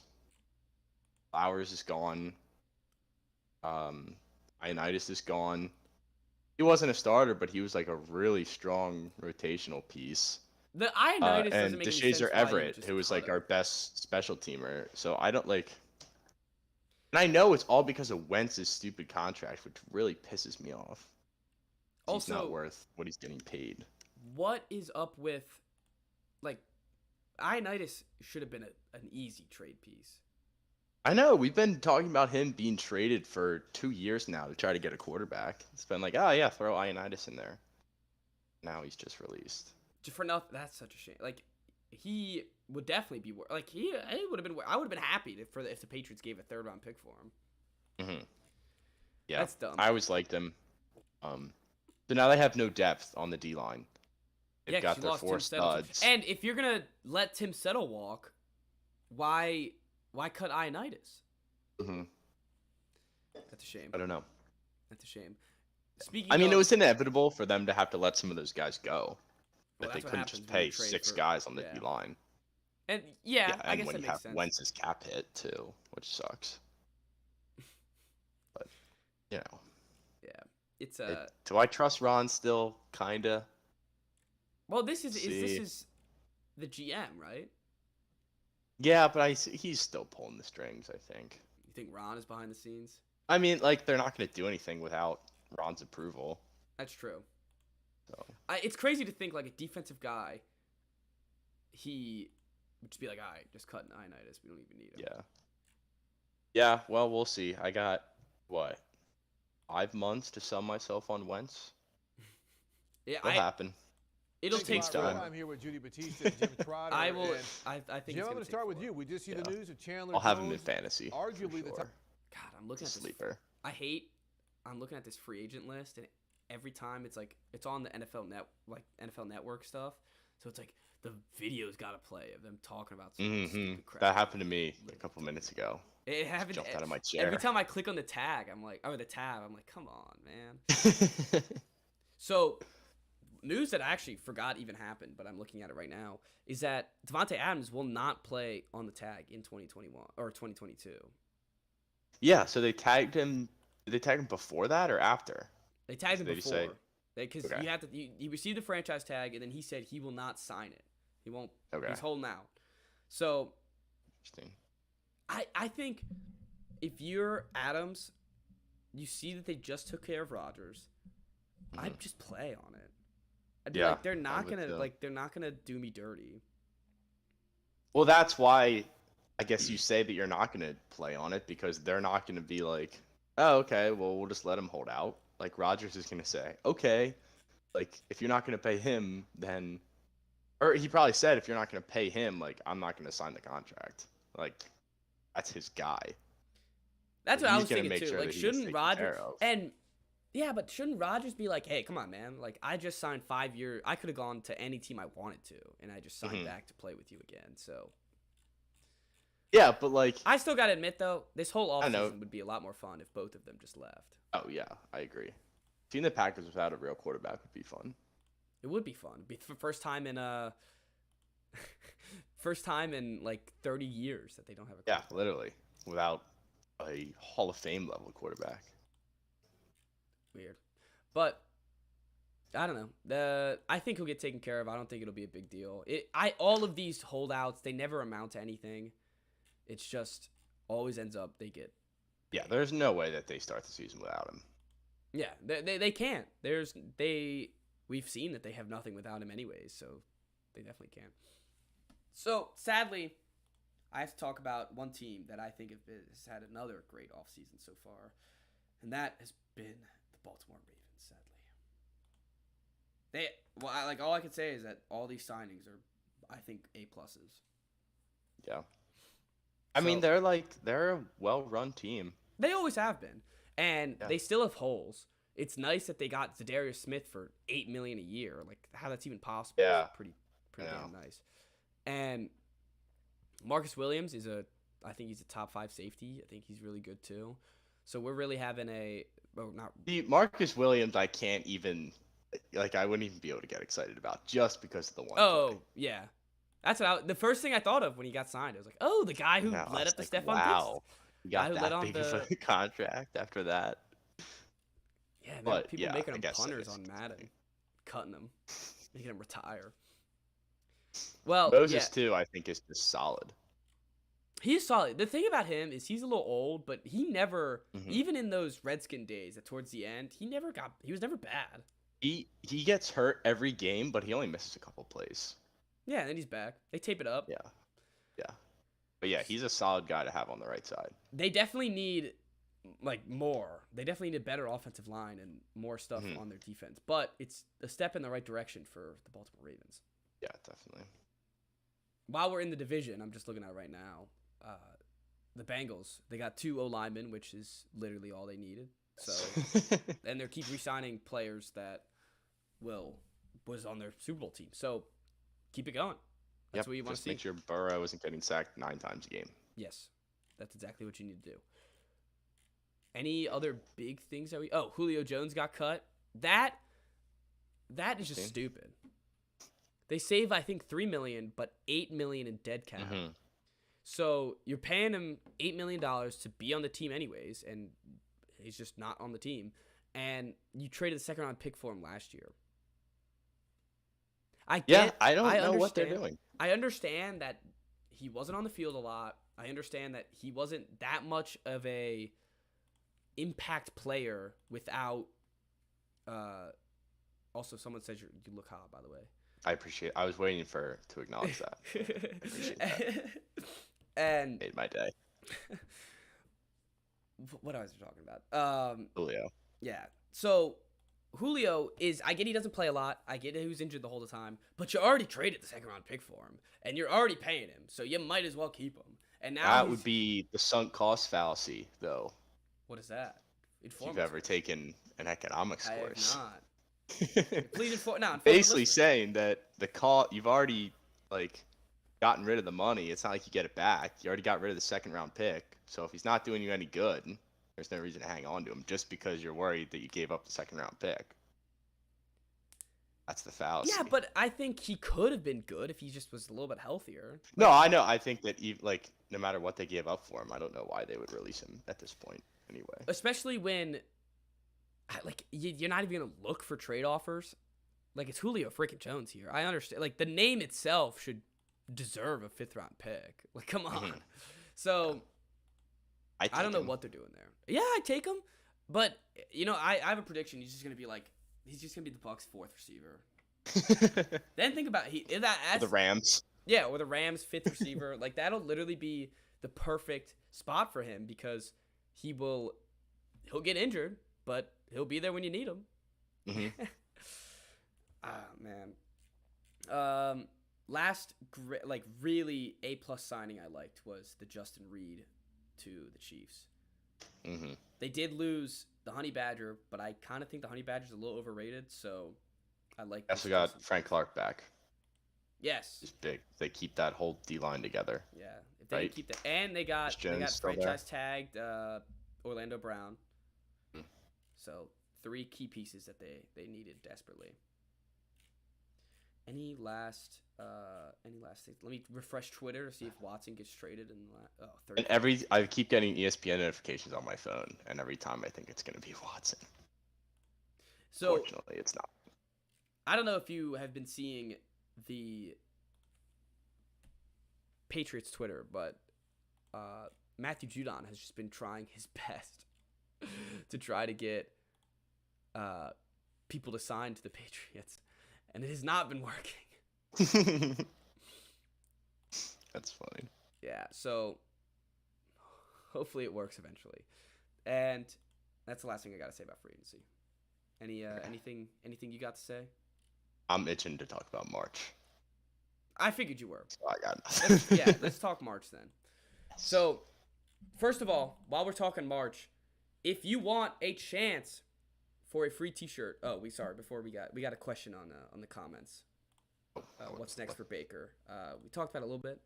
Flowers is gone. Ioannidis is gone. He wasn't a starter, but he was a really strong rotational piece. The Ioannidis And doesn't make any sense. DeShazer why you Everett, just who was cut him. our best special teamer. So I don't and I know it's all because of Wentz's stupid contract, which really pisses me off. He's not Also, worth what he's getting paid. what is up with Ioannidis should have been an easy trade piece. I know, we've been talking about him being traded for 2 years now to try to get a quarterback. It's been oh yeah, throw Ioannidis in there. Now he's just released. Just for nothing. That's such a shame. He would definitely be worth. He would have been. I would have been happy if the Patriots gave a 3rd round pick for him. Yeah, That's dumb. I always liked him. So now they have no depth on the D line. They've 'cause got you their lost 4 Tim Settle. studs. And if you're gonna let Tim Settle walk, why cut Ioannidis? Mhm. That's a shame. I don't know. That's a shame. Speaking. I mean, of, it was inevitable for them to have to let some of those guys go. Well, That they that's what couldn't happens just when you pay trade 6 for- guys on the yeah. D line. And I Yeah, and guess when that you makes have sense. Wentz's cap hit too, which sucks. But Yeah, it's do I trust Ron still? Kinda. Well, this is see. the GM, right? Yeah, but he's still pulling the strings. I think. You think Ron is behind the scenes? I mean, they're not going to do anything without Ron's approval. That's true. So It's crazy to think a defensive guy. He would just be all right, just cut Ioannidis. We don't even need him. yeah. Yeah, well, we'll see. I got what 5 months to sell myself on Wentz. Yeah, It'll happen. it'll Just take takes Red. time. I'm here with Judy Batista and Jim Trotter. I will. And I think Jim, it's I'm gonna going to start with take you. We just see Yeah. the news of Chandler I'll have him in Jones, fantasy. arguably for the sure. top. God, I'm looking It's at a this. sleeper. I'm looking at this free agent list, and every time it's on the NFL Network stuff. So it's like the video's got to play of them talking about some stupid crap. That happened to me a couple minutes ago. It happened. Jumped out of my chair. Every time I click on the tag, the tab, I'm like, come on, man. So, news that I actually forgot even happened, but I'm looking at it right now, is that Devante Adams will not play on the tag in 2021 or 2022. Yeah, so they tagged him. Did they tag him before that or after? They tagged him Did he say- before. Because Okay. you have to. He received a franchise tag, and then he said he will not sign it. He won't. Okay. He's holding out. So Interesting. I think if you're Adams, you see that they just took care of Rodgers. I'd just play on it. I'd be Yeah, like, they're not I would gonna too. they're not gonna do me dirty. Well, that's why I guess you say that you're not going to play on it because they're not going to be like, oh, okay, well, we'll just let him hold out. Like, Rodgers is going to say, okay, like, if you're not going to pay him, then. Or he probably said, if you're not going to pay him, like, I'm not going to sign the contract. Like, that's his guy. That's what I He's was gonna thinking make too. sure Like, that he gets shouldn't taken Rodgers care of. and yeah, but shouldn't Rodgers be like, hey, come on, man. Like, I just signed 5 years. I could have gone to any team I wanted to, and I just signed back to play with you again. So Yeah, but, like. I still gotta admit though, this whole I know. offseason would be a lot more fun if both of them just left. Oh, yeah, I agree. Seeing the Packers without a real quarterback would be fun. It would be fun. It'd be the first time in first time in like 30 years that they don't have a Yeah, quarterback. literally. Without a Hall of Fame level quarterback. Weird. But I don't know. I think he'll get taken care of. I don't think it'll be a big deal. All of these holdouts, they never amount to anything. It's just always ends up they get. Yeah, there's no way that they start the season without him. Yeah, they can't. We've seen that they have nothing without him anyways, so they definitely can't. So sadly, I have to talk about one team that I think has had another great offseason so far, and that has been the Baltimore Ravens. Sadly, all I can say is that all these signings are, I think, A pluses. Yeah. I mean, they're a well-run team. They always have been, and Yeah. they still have holes. It's nice that they got Zadarius Smith for $8 million a year. Like, how that's even possible? Yeah. Is pretty damn nice. And Marcus Williams I think he's a top 5 safety. I think he's really good too. So we're really having Marcus Williams, I can't even I wouldn't even be able to get excited about just because of the one. Oh, play. yeah. That's the first thing I thought of when he got signed. I was like, oh, the guy who No, I led was up the like, Stephon wow, Diggs. you got Guy who that led on big of a contract after that. Yeah, man, But, people yeah, making I him guess that punters is on Madden, exciting. cutting him, making him retire. Well, Moses yeah. too, I think, is just solid. He's solid. The thing about him is he's a little old, but he never, Mhm. even in those Redskin days, towards the end, he was never bad. He gets hurt every game, but he only misses a couple plays. Yeah, and then he's back. They tape it up. Yeah. But yeah, he's a solid guy to have on the right side. They definitely need more. They definitely need a better offensive line and more stuff on their defense. But it's a step in the right direction for the Baltimore Ravens. Yeah, definitely. While we're in the division, I'm just looking at right now. The Bengals, they got 2 O-linemen, which is literally all they needed. So, and they keep re-signing players that was on their Super Bowl team. So, keep it going. That's what you want to just see. make sure Burrow isn't getting sacked 9 times a game. Yes, that's exactly what you need to do. Any other big things that Julio Jones got cut. That is just stupid. They save, I think, $3 million, but $8 million in dead cap. Mhm. So you're paying him $8 million to be on the team anyways, and he's just not on the team. And you traded the second round pick for him last year. I don't know what they're doing. I understand that he wasn't on the field a lot. I understand that he wasn't that much of a impact player without. Also, someone says you look hot, by the way. I was waiting to acknowledge that. I appreciate that. And Made my day. what I was talking about. Julio. Yeah. So Julio is, I get he doesn't play a lot. I get he was injured the whole time, but you already traded the second round pick for him, and you're already paying him, so you might as well keep him. And now That would be the sunk cost fallacy, though. What is that? If Inform you've us, ever Chris. taken an economics I course. have not. Please inform. No, Basically saying that the call you've already like gotten rid of the money. It's not like you get it back. You already got rid of the second round pick. So if he's not doing you any good, there's no reason to hang on to him just because you're worried that you gave up the second round pick. That's the fallacy. Yeah, but I think he could have been good if he just was a little bit healthier. No, I know. I think that like no matter what they gave up for him, I don't know why they would release him at this point anyway. Especially when, like, you're not even gonna look for trade offers. Like, it's Julio freaking Jones here. I understand. Like, the name itself should deserve a 5th round pick. Like, come on. Mm-hmm. So I don't know what they're doing there. Yeah, I take him, but I have a prediction. He's just gonna be the Bucks' 4th receiver. Then think about the Rams. Yeah, or the Rams' 5th receiver. Like, that'll literally be the perfect spot for him because he'll get injured, but he'll be there when you need him. Mm-hmm. Man. Last really A+ signing I liked was the Justin Reed to the Chiefs. Mm-hmm. They did lose the Honey Badger, but I kind of think the Honey Badger's a little overrated, so I like. Yes, we got Frank Clark back. Yes. He's big. They keep that whole D-line together. Yeah, if they keep that, and they got franchise tagged Orlando Brown. Mm. So 3 key pieces that they needed desperately. Any last things? Let me refresh Twitter to see if Watson gets traded in the 30. And I keep getting ESPN notifications on my phone, and every time I think it's going to be Watson. So fortunately, it's not. I don't know if you have been seeing the Patriots Twitter, but Matthew Judon has just been trying his best to try to get people to sign to the Patriots, and it has not been working. That's funny. Yeah, so hopefully it works eventually. And that's the last thing I got to say about free agency. Anything you got to say? I'm itching to talk about March. I figured you were. So I got nothing. Let's talk March then. So, first of all, while we're talking March, if you want a chance for a free T-shirt, before we got a question on the comments. What's next for Baker? We talked about it a little bit.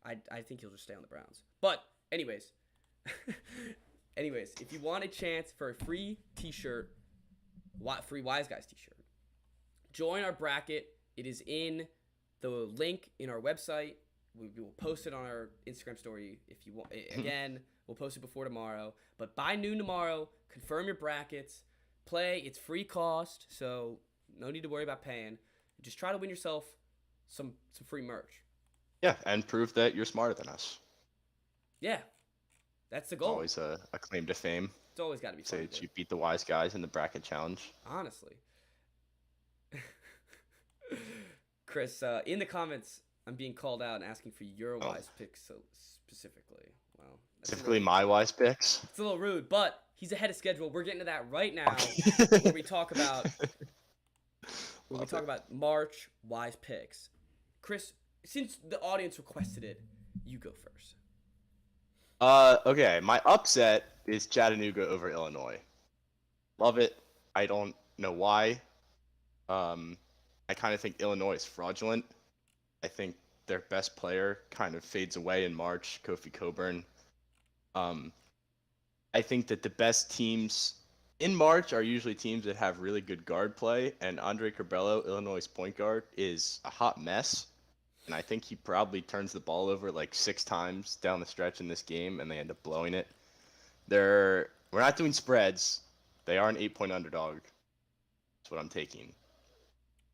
I think he'll just stay on the Browns. But anyways, if you want a chance for a free T-shirt, free Wise Guys T-shirt, join our bracket. It is in the link in our website. We will post it on our Instagram story if you want. Again, we'll post it before tomorrow. But by noon tomorrow, confirm your brackets. Play. It's free cost, so no need to worry about paying. Just try to win yourself some free merch. Yeah, and prove that you're smarter than us. Yeah, that's the goal. Always a claim to fame. It's always got to be fun. Say that you beat the Wise Guys in the bracket challenge. Honestly. Chris, in the comments, I'm being called out and asking for your Wise picks so specifically. Well, specifically my Wise picks? It's a little rude, but he's ahead of schedule. We're getting to that right now where we talk about March Wise picks. Chris, since the audience requested it, you go first. Okay, my upset is Chattanooga over Illinois. Love it. I don't know why. I kind of think Illinois is fraudulent. I think their best player kind of fades away in March, Kofi Coburn. I think that the best teams in March are usually teams that have really good guard play, and Andre Curbelo, Illinois' point guard, is a hot mess. And I think he probably turns the ball over like 6 times down the stretch in this game, and they end up blowing it. We're not doing spreads. They are an 8-point underdog. That's what I'm taking.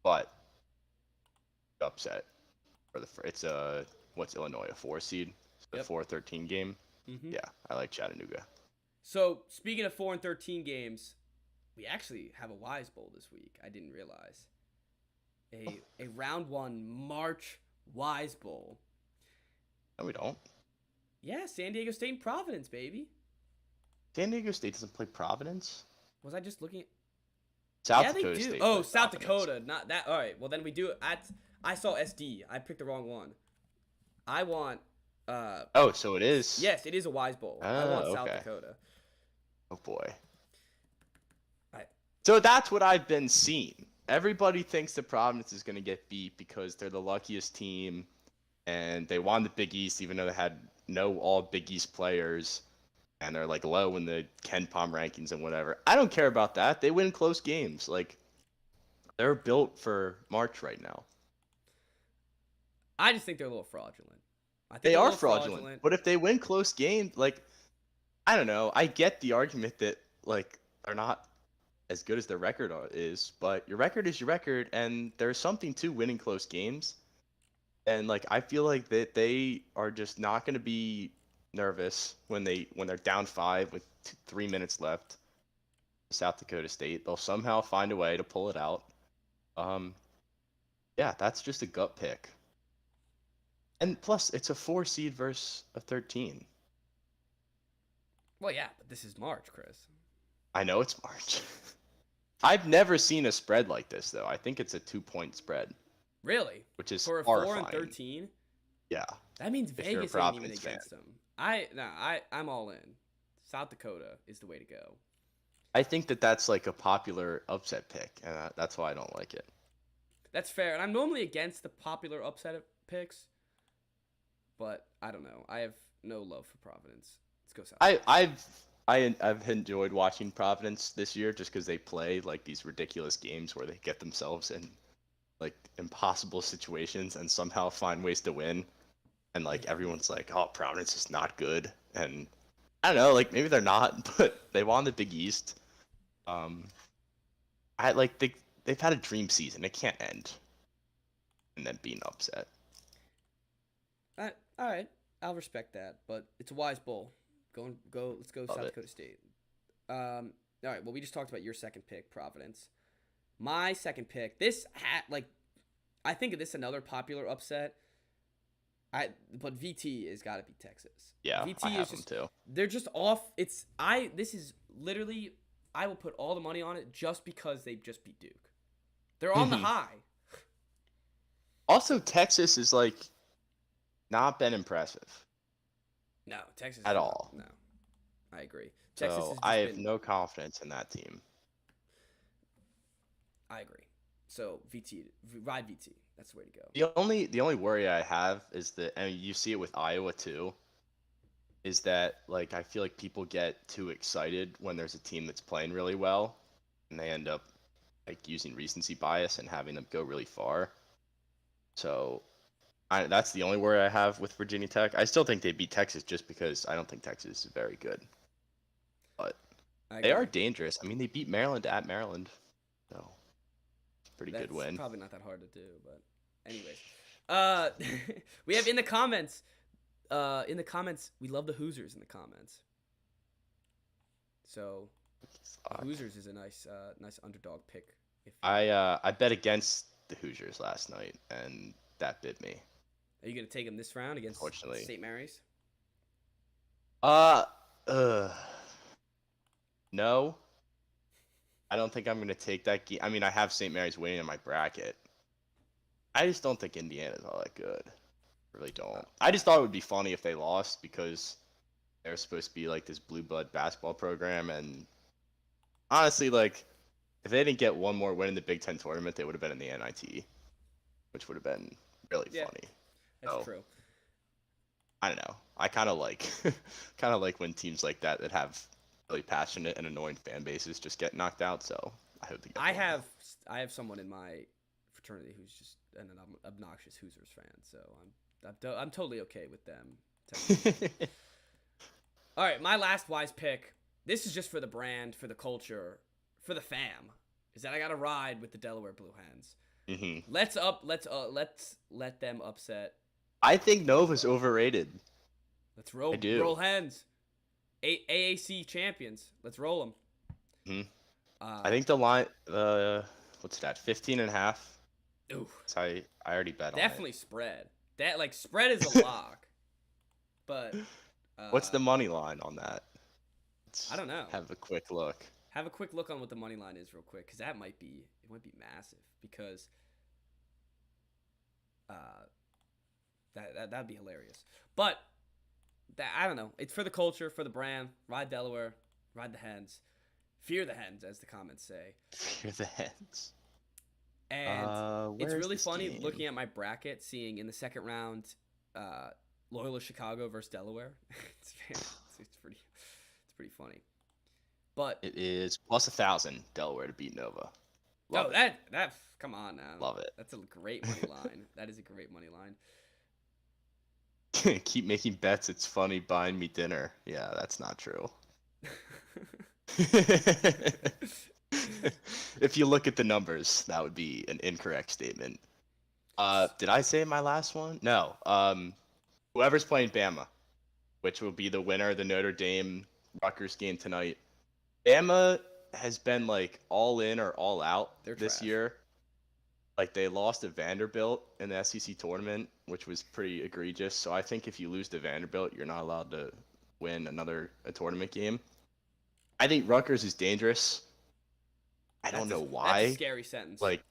But upset it's what's Illinois, a 4 seed? A 4-13 game. Mm-hmm. Yeah, I like Chattanooga. So speaking of 4 and 13 games, we actually have a Wise Bowl this week. I didn't realize a round 1 March Wise Bowl. No, we don't. Yeah, San Diego State and Providence, baby. San Diego State doesn't play Providence. Was I just looking at... South yeah, Dakota they do. State. Oh, plays South Providence. Dakota. Not that. All right. Well, then we do it at... I saw SD. I picked the wrong one. I want... Oh, so it is. Yes, it is a Wise Bowl. I want South Dakota. Oh boy. I- So that's what I've been seeing. Everybody thinks that Providence is going to get beat because they're the luckiest team, and they won the Big East even though they had no all Big East players, and they're like low in the Ken Palm rankings and whatever. I don't care about that. They win close games. Like, they're built for March right now. I just think they're a little fraudulent. I think They they're a are little fraudulent, but if they win close games, like, I don't know. I get the argument that like they're not as good as their record is, but your record is your record, and there's something to winning close games. And like I feel like that they are just not going to be nervous when they're down 5 with 3 minutes left. South Dakota State, they'll somehow find a way to pull it out. Yeah, that's just a gut pick. And plus, it's a 4 seed versus a 13. Well, yeah, but this is March, Chris. I know it's March. I've never seen a spread like this, though. I think it's a 2-point spread, Really? which is For a horrifying. 4 and 13? Yeah. That means If you're a Vegas ain't even Providence fan. against them. I'm all in. South Dakota is the way to go. I think that that's like a popular upset pick, and that's why I don't like it. That's fair. And I'm normally against the popular upset picks, but I don't know. I have no love for Providence. Let's go South. I've enjoyed watching Providence this year just because they play like these ridiculous games where they get themselves in like impossible situations and somehow find ways to win. And like everyone's like, "Oh, Providence is not good," and I don't know, like maybe they're not, but they won the Big East. I like they've had a dream season. It can't end and then being upset. All right. I'll respect that, but it's a Wise Bowl. Let's go Love South it. Dakota State. All right. Well, we just talked about your second pick, Providence. My second pick. I think of this another popular upset. But VT has got to be Texas. Yeah, VT I have is them just too. they're just off. This is literally I will put all the money on it just because they just beat Duke. They're on the high. Also, Texas is like not been impressive. No, Texas At all. No, I agree. Texas So has I just have been, no confidence in that team. I agree. So ride VT. That's the way to go. The only worry I have is that, and you see it with Iowa too, is that like I feel like people get too excited when there's a team that's playing really well, and they end up like using recency bias and having them go really far. So that's the only worry I have with Virginia Tech. I still think they beat Texas just because I don't think Texas is very good, but they are dangerous. I mean, they beat Maryland at Maryland, so pretty good win. Probably not that hard to do, but anyways, we have in the comments. We love the Hoosiers in the comments. So, Hoosiers is a nice underdog pick. I bet against the Hoosiers last night, and that bit me. Are you gonna take them this round against Unfortunately. St. Mary's? No. I don't think I'm gonna take that game. I mean, I have St. Mary's winning in my bracket. I just don't think Indiana's all that good. Really don't. I just thought it would be funny if they lost because they're supposed to be like this blue blood basketball program, and honestly, like if they didn't get one more win in the Big Ten tournament, they would have been in the NIT, which would have been really funny. That's true. I don't know. I kind of like when teams like that have really passionate and annoying fan bases just get knocked out. So I hope they get. I have someone in my fraternity who's just an obnoxious Hoosiers fan, so I'm totally okay with them. All right, my last wise pick. This is just for the brand, for the culture, for the fam. Is that I got to ride with the Delaware Blue Hens. Mm-hmm. Let's let them upset. I think Nova's overrated. Let's roll. I do. Roll Hens. AAC champions. Let's roll them. Mm-hmm. I think the line. What's that? 15.5. Ooh. So I already bet Definitely on it. spread. That spread is a lock. But What's the money line on that? I don't know. Have a quick look. Have a quick look on what the money line is real quick, because it might be massive. Because that'd be hilarious. But I don't know. It's for the culture, for the brand. Ride Delaware, ride the Hens, fear the Hens, as the comments say. Fear the Hens. And it's really funny game? looking at my bracket, seeing in the second round, Loyola Chicago versus Delaware. it's pretty funny. But it is plus 1,000 Delaware to beat Nova. Love that come on now. Love it. That's a great money line. That is a great money line. Keep making bets. It's funny buying me dinner. Yeah, that's not true. If you look at the numbers, that would be an incorrect statement. Did I say my last one? No. Whoever's playing Bama, which will be the winner of the Notre Dame Rutgers game tonight. Bama has been like all in or all out this trash. year. Like they lost to Vanderbilt in the SEC tournament, which was pretty egregious. So I think if you lose to Vanderbilt, you're not allowed to win a tournament game. I think Rutgers is dangerous. I don't know why. That's a scary sentence. Like,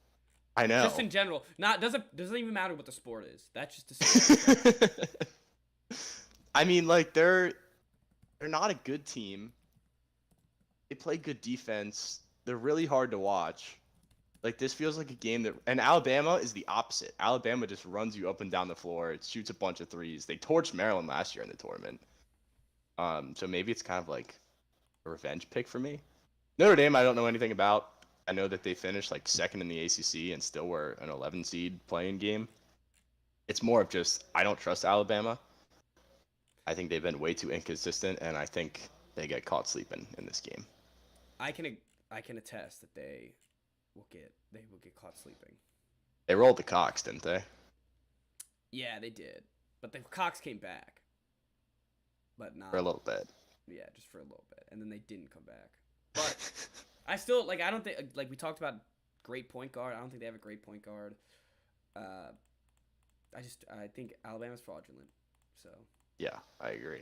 I know. Just in general, doesn't even matter what the sport is. That's just a scary sentence. I mean, like they're not a good team. They play good defense. They're really hard to watch. Like this feels like a game and Alabama is the opposite. Alabama just runs you up and down the floor. It shoots a bunch of threes. They torched Maryland last year in the tournament. So maybe it's kind of like a revenge pick for me. Notre Dame, I don't know anything about. I know that they finished like second in the ACC and still were an 11 seed playing game. It's more of just I don't trust Alabama. I think they've been way too inconsistent, and I think they get caught sleeping in this game. I can attest that they will get caught sleeping. They rolled the Cox, didn't they? Yeah, they did, but the Cox came back, but not For a little bit. Yeah, just for a little bit, and then they didn't come back. But I still I don't think we talked about great point guard. I don't think they have a great point guard. I think Alabama's fraudulent. So yeah, I agree.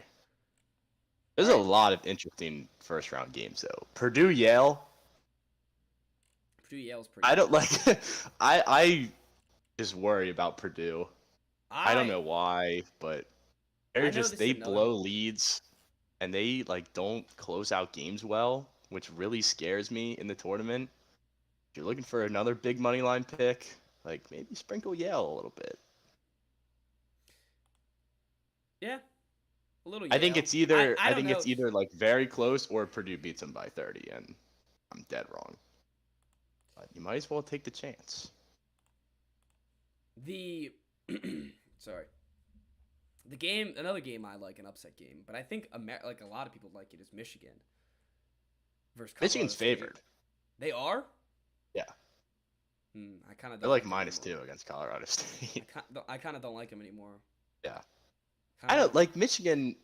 There's a lot of interesting first round games though. Purdue Yale's pretty. I don't like. I just worry about Purdue. I don't know why, but they blow leads, and they like don't close out games well, which really scares me in the tournament. If you're looking for another big money line pick, like maybe sprinkle Yale a little bit. Yeah. A little Yale. I think it's either it's either like very close or Purdue beats them by 30, and I'm dead wrong. But you might as well take the chance. Another game I like, an upset game, but I think like a lot of people like it, is Michigan versus Colorado Michigan's State. favored. They are? Yeah. I kind of. They're like -2 against Colorado State. I kind of don't like them anymore. Yeah. I don't like Michigan.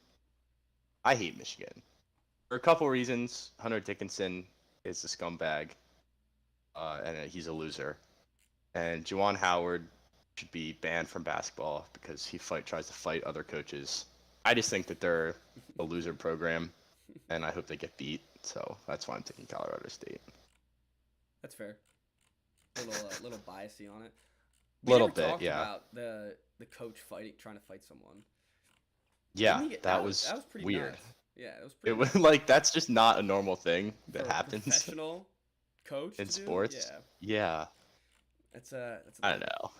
I hate Michigan for a couple reasons. Hunter Dickinson is a scumbag, and he's a loser. And Juwan Howard should be banned from basketball because he tries to fight other coaches. I just think that they're a loser program, and I hope they get beat. So that's why I'm taking Colorado State. That's fair. Little biasy on it. Little bit, yeah. About the coach trying to fight someone. Yeah, that was pretty weird. Nuts. Yeah, it was pretty. It was like that's just not a normal thing that For happens. Professional coach in sports. Yeah. That's I don't know.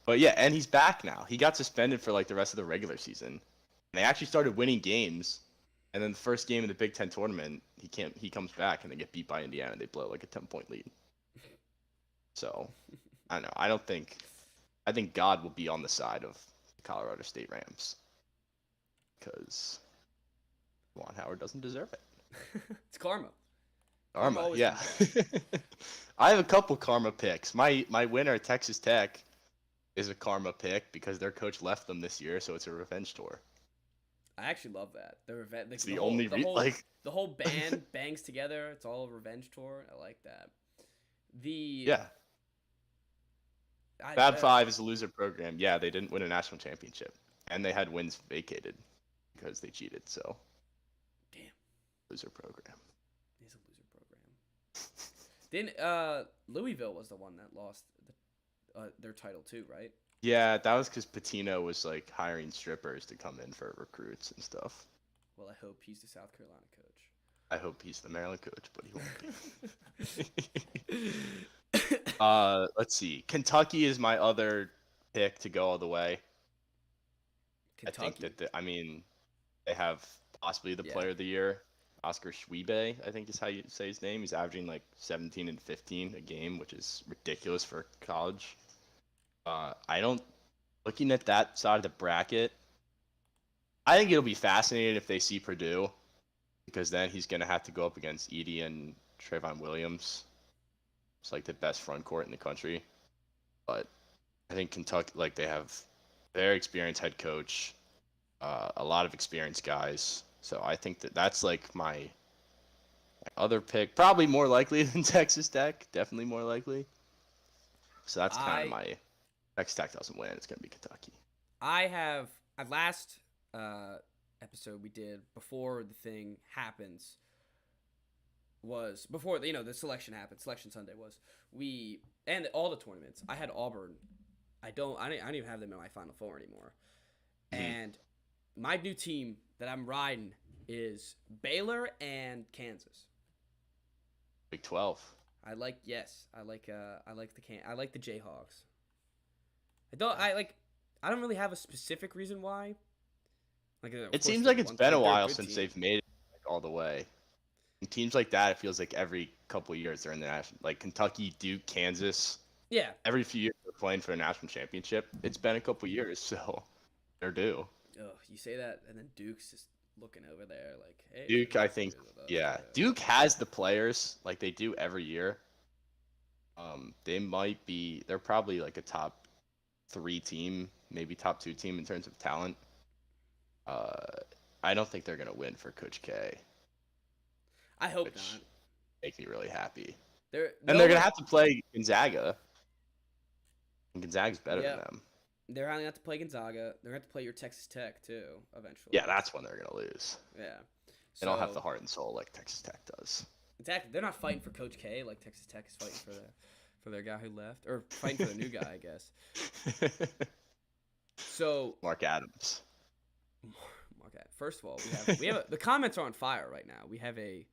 But yeah, and he's back now. He got suspended for like the rest of the regular season. And they actually started winning games. And then the first game of the Big Ten tournament, he comes back and they get beat by Indiana. They blow like a 10-point lead. So I don't know. I think God will be on the side of the Colorado State Rams. Because Juwan Howard doesn't deserve it. It's karma. Karma, yeah. I have a couple karma picks. My winner, Texas Tech, is a karma pick because their coach left them this year, so it's a revenge tour. I actually love that. It's the whole band bangs together. It's all a revenge tour. I like that. Fab Five is a loser program. Yeah, they didn't win a national championship, and they had wins vacated because they cheated. So loser program. He's a loser program. Louisville was the one that lost their title too, right? Yeah, that was because Patino was like hiring strippers to come in for recruits and stuff. Well, I hope he's the South Carolina coach. I hope he's the Maryland coach, but he won't be. Let's see. Kentucky is my other pick to go all the way. Kentucky. I think that they have possibly the player of the year. Oscar Schwebe, I think is how you say his name. He's averaging like 17 and 15 a game, which is ridiculous for college. Looking at that side of the bracket, I think it'll be fascinating if they see Purdue, because then he's going to have to go up against Edey and Trayvon Williams. It's like the best front court in the country. But I think Kentucky, like, they have very experienced head coach, a lot of experienced guys. So I think that's like my other pick, probably more likely than Texas Tech, definitely more likely. So that's kind of my Texas Tech doesn't win. It's going to be Kentucky. I have last episode we did before the thing happens was before the selection happened. Selection Sunday was and all the tournaments. I had Auburn. I don't even have them in my Final Four anymore. Mm-hmm. And my new team that I'm riding is Baylor and Kansas. Big 12. I like the Jayhawks. I don't really have a specific reason why. It seems like it's been a while since they've made it all the way. And teams like that, it feels like every couple of years they're in the national, like Kentucky, Duke, Kansas. Yeah. Every few years they're playing for the national championship. It's been a couple of years, so they're due. Oh, you say that, and then Duke's just looking over there like, hey. Duke, I think, yeah. Duke has the players like they do every year. They're probably like a top 3 team, maybe top 2 team in terms of talent. I don't think they're gonna win for Coach K. I hope not. Make me really happy. They're gonna have to play Gonzaga. And Gonzaga's better than them. They're going to have to play Gonzaga. They're going to have to play your Texas Tech too, eventually. Yeah, that's when they're gonna lose. Yeah. They don't have the heart and soul like Texas Tech does. Exactly. They're not fighting for Coach K like Texas Tech is fighting for their guy who left, or fighting for the new guy, I guess. So Mark Adams. First of all, we have the comments are on fire right now. We have a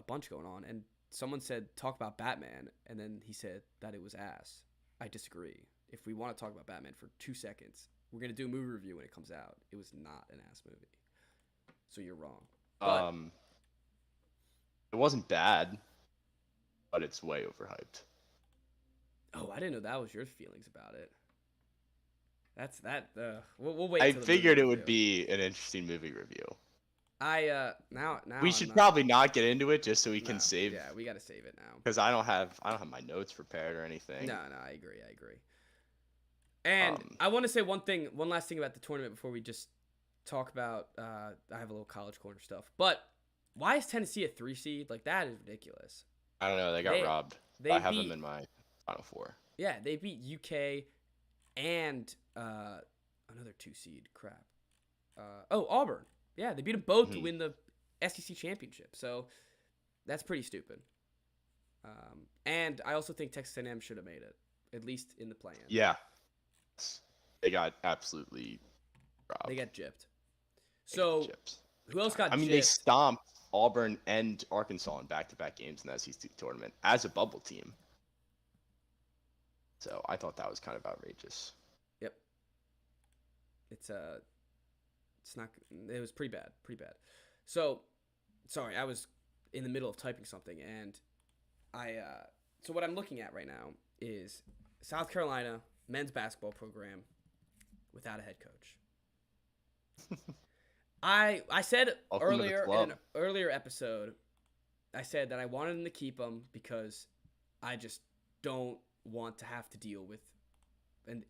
bunch going on, and someone said talk about Batman, and then he said that it was ass. I disagree. If we want to talk about Batman for 2 seconds, we're gonna do a movie review when it comes out. It was not an ass movie, so you're wrong. But, it wasn't bad, but it's way overhyped. Oh, I didn't know that was your feelings about it. That's that. We'll wait. I figured it would be an interesting movie review. Now we should probably not get into it just so we can save. Yeah, we gotta save it now. Because I don't have my notes prepared or anything. No, I agree. And I want to say one last thing about the tournament before we just talk about. I have a little college corner stuff, but why is Tennessee a 3 seed? Like, that is ridiculous. I don't know. They got robbed. I have them in my Final Four. Yeah, they beat UK and another 2 seed. Crap. Auburn. Yeah, they beat them both to win the SEC championship. So that's pretty stupid. And I also think Texas A&M should have made it, at least in the play-in. Yeah. They got absolutely robbed. They got gypped. So who else got gypped? I mean, they stomped Auburn and Arkansas in back-to-back games in the SEC tournament as a bubble team. So I thought that was kind of outrageous. Yep. It's not. It was pretty bad. So, sorry, I was in the middle of typing something, and so what I'm looking at right now is South Carolina men's basketball program without a head coach. I said earlier in an earlier episode, I said that I wanted them to keep him because I just don't want to have to deal with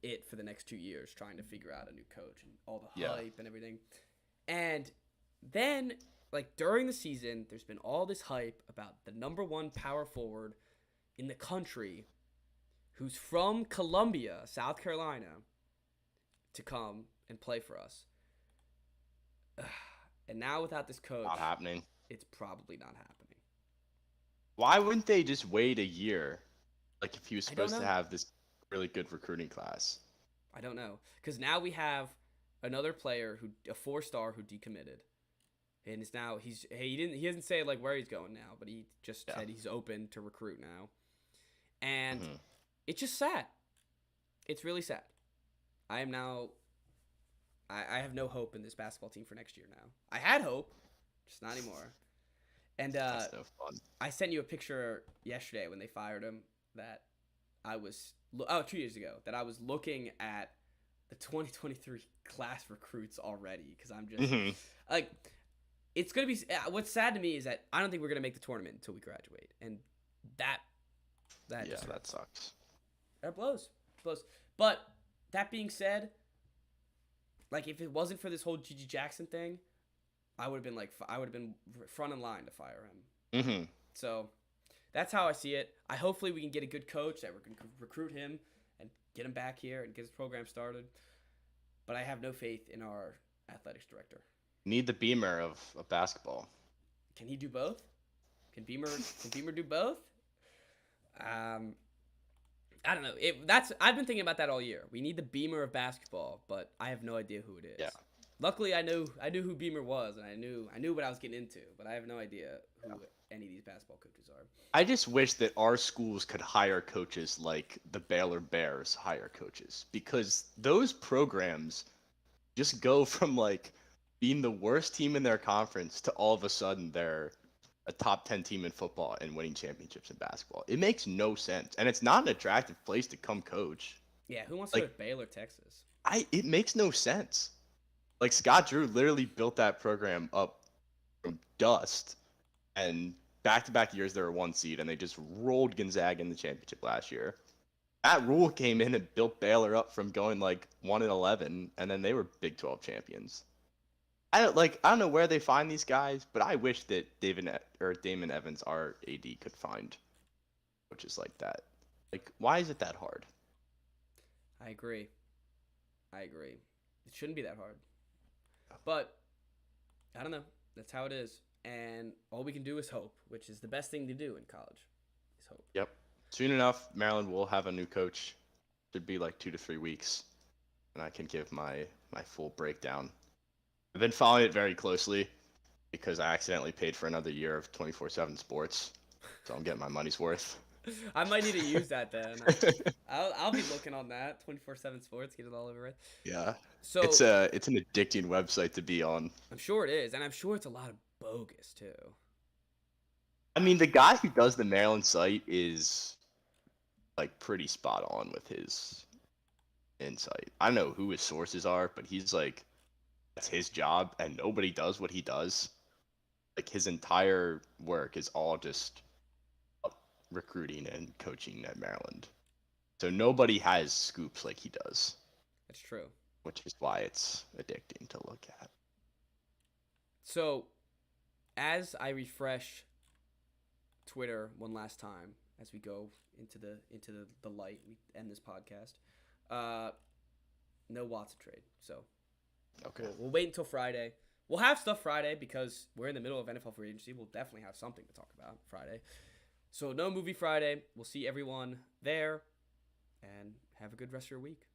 it for the next 2 years trying to figure out a new coach and all the hype and everything. And then, like, during the season, there's been all this hype about the number 1 power forward in the country who's from Columbia, South Carolina, to come and play for us. And now without this coach, Not happening. it's probably not happening. Why wouldn't they just wait a year? Like if he was I don't supposed to know. have this really good recruiting class. I don't know. Because now we have another player a 4-star who decommitted. And is now he doesn't say like where he's going now, but he just said he's open to recruit now. And it's just sad. It's really sad. I am now I have no hope in this basketball team for next year now. I had hope, just not anymore. And That's no fun. I sent you a picture yesterday when they fired him that I was 2 years ago that I was looking at the 2023 class recruits already because I'm just like it's gonna be. What's sad to me is that I don't think we're gonna make the tournament until we graduate, and that just that sucks. that blows. But that being said, like if it wasn't for this whole Gigi Jackson thing, I would have been front in line to fire him. So that's how I see it. Hopefully we can get a good coach that we can recruit him and get him back here and get his program started. But I have no faith in our athletics director. Need the Beamer of basketball. Can he do both? Can Beamer do both? I don't know. I've been thinking about that all year. We need the Beamer of basketball, but I have no idea who it is. Yeah. Luckily, I knew who Beamer was, and I knew what I was getting into, but I have no idea who any of these basketball coaches are. I just wish that our schools could hire coaches like the Baylor Bears hire coaches, because those programs just go from like being the worst team in their conference to all of a sudden they're a top 10 team in football and winning championships in basketball. It makes no sense, and it's not an attractive place to come coach. Yeah, who wants to go to Baylor, Texas? It makes no sense. Like Scott Drew literally built that program up from dust, and back-to-back years they were 1 seed, and they just rolled Gonzaga in the championship last year. Matt Rule came in and built Baylor up from going like 1-11, and then they were Big 12 champions. I don't know where they find these guys, but I wish that Damon Evans, our AD, could find coaches like that. Like, why is it that hard? I agree. It shouldn't be that hard. But I don't know. That's how it is. And all we can do is hope, which is the best thing to do in college. Is hope. Yep. Soon enough, Maryland will have a new coach. Should be like 2 to 3 weeks, and I can give my full breakdown. I've been following it very closely because I accidentally paid for another year of 24/7 sports, so I'm getting my money's worth. I might need to use that then. I'll be looking on that 24/7 sports, get it all over it. Yeah. So it's an addicting website to be on. I'm sure it is, and I'm sure it's a lot of bogus too. I mean, the guy who does the Maryland site is like pretty spot on with his insight. I don't know who his sources are, but he's like, that's his job, and nobody does what he does. Like his entire work is all just recruiting and coaching at Maryland. So nobody has scoops like he does. That's true. Which is why it's addicting to look at. So, as I refresh Twitter one last time, as we go into the light, we end this podcast. No Watson trade. So, okay, we'll wait until Friday. We'll have stuff Friday because we're in the middle of NFL free agency. We'll definitely have something to talk about Friday. So, no movie Friday. We'll see everyone there, and have a good rest of your week.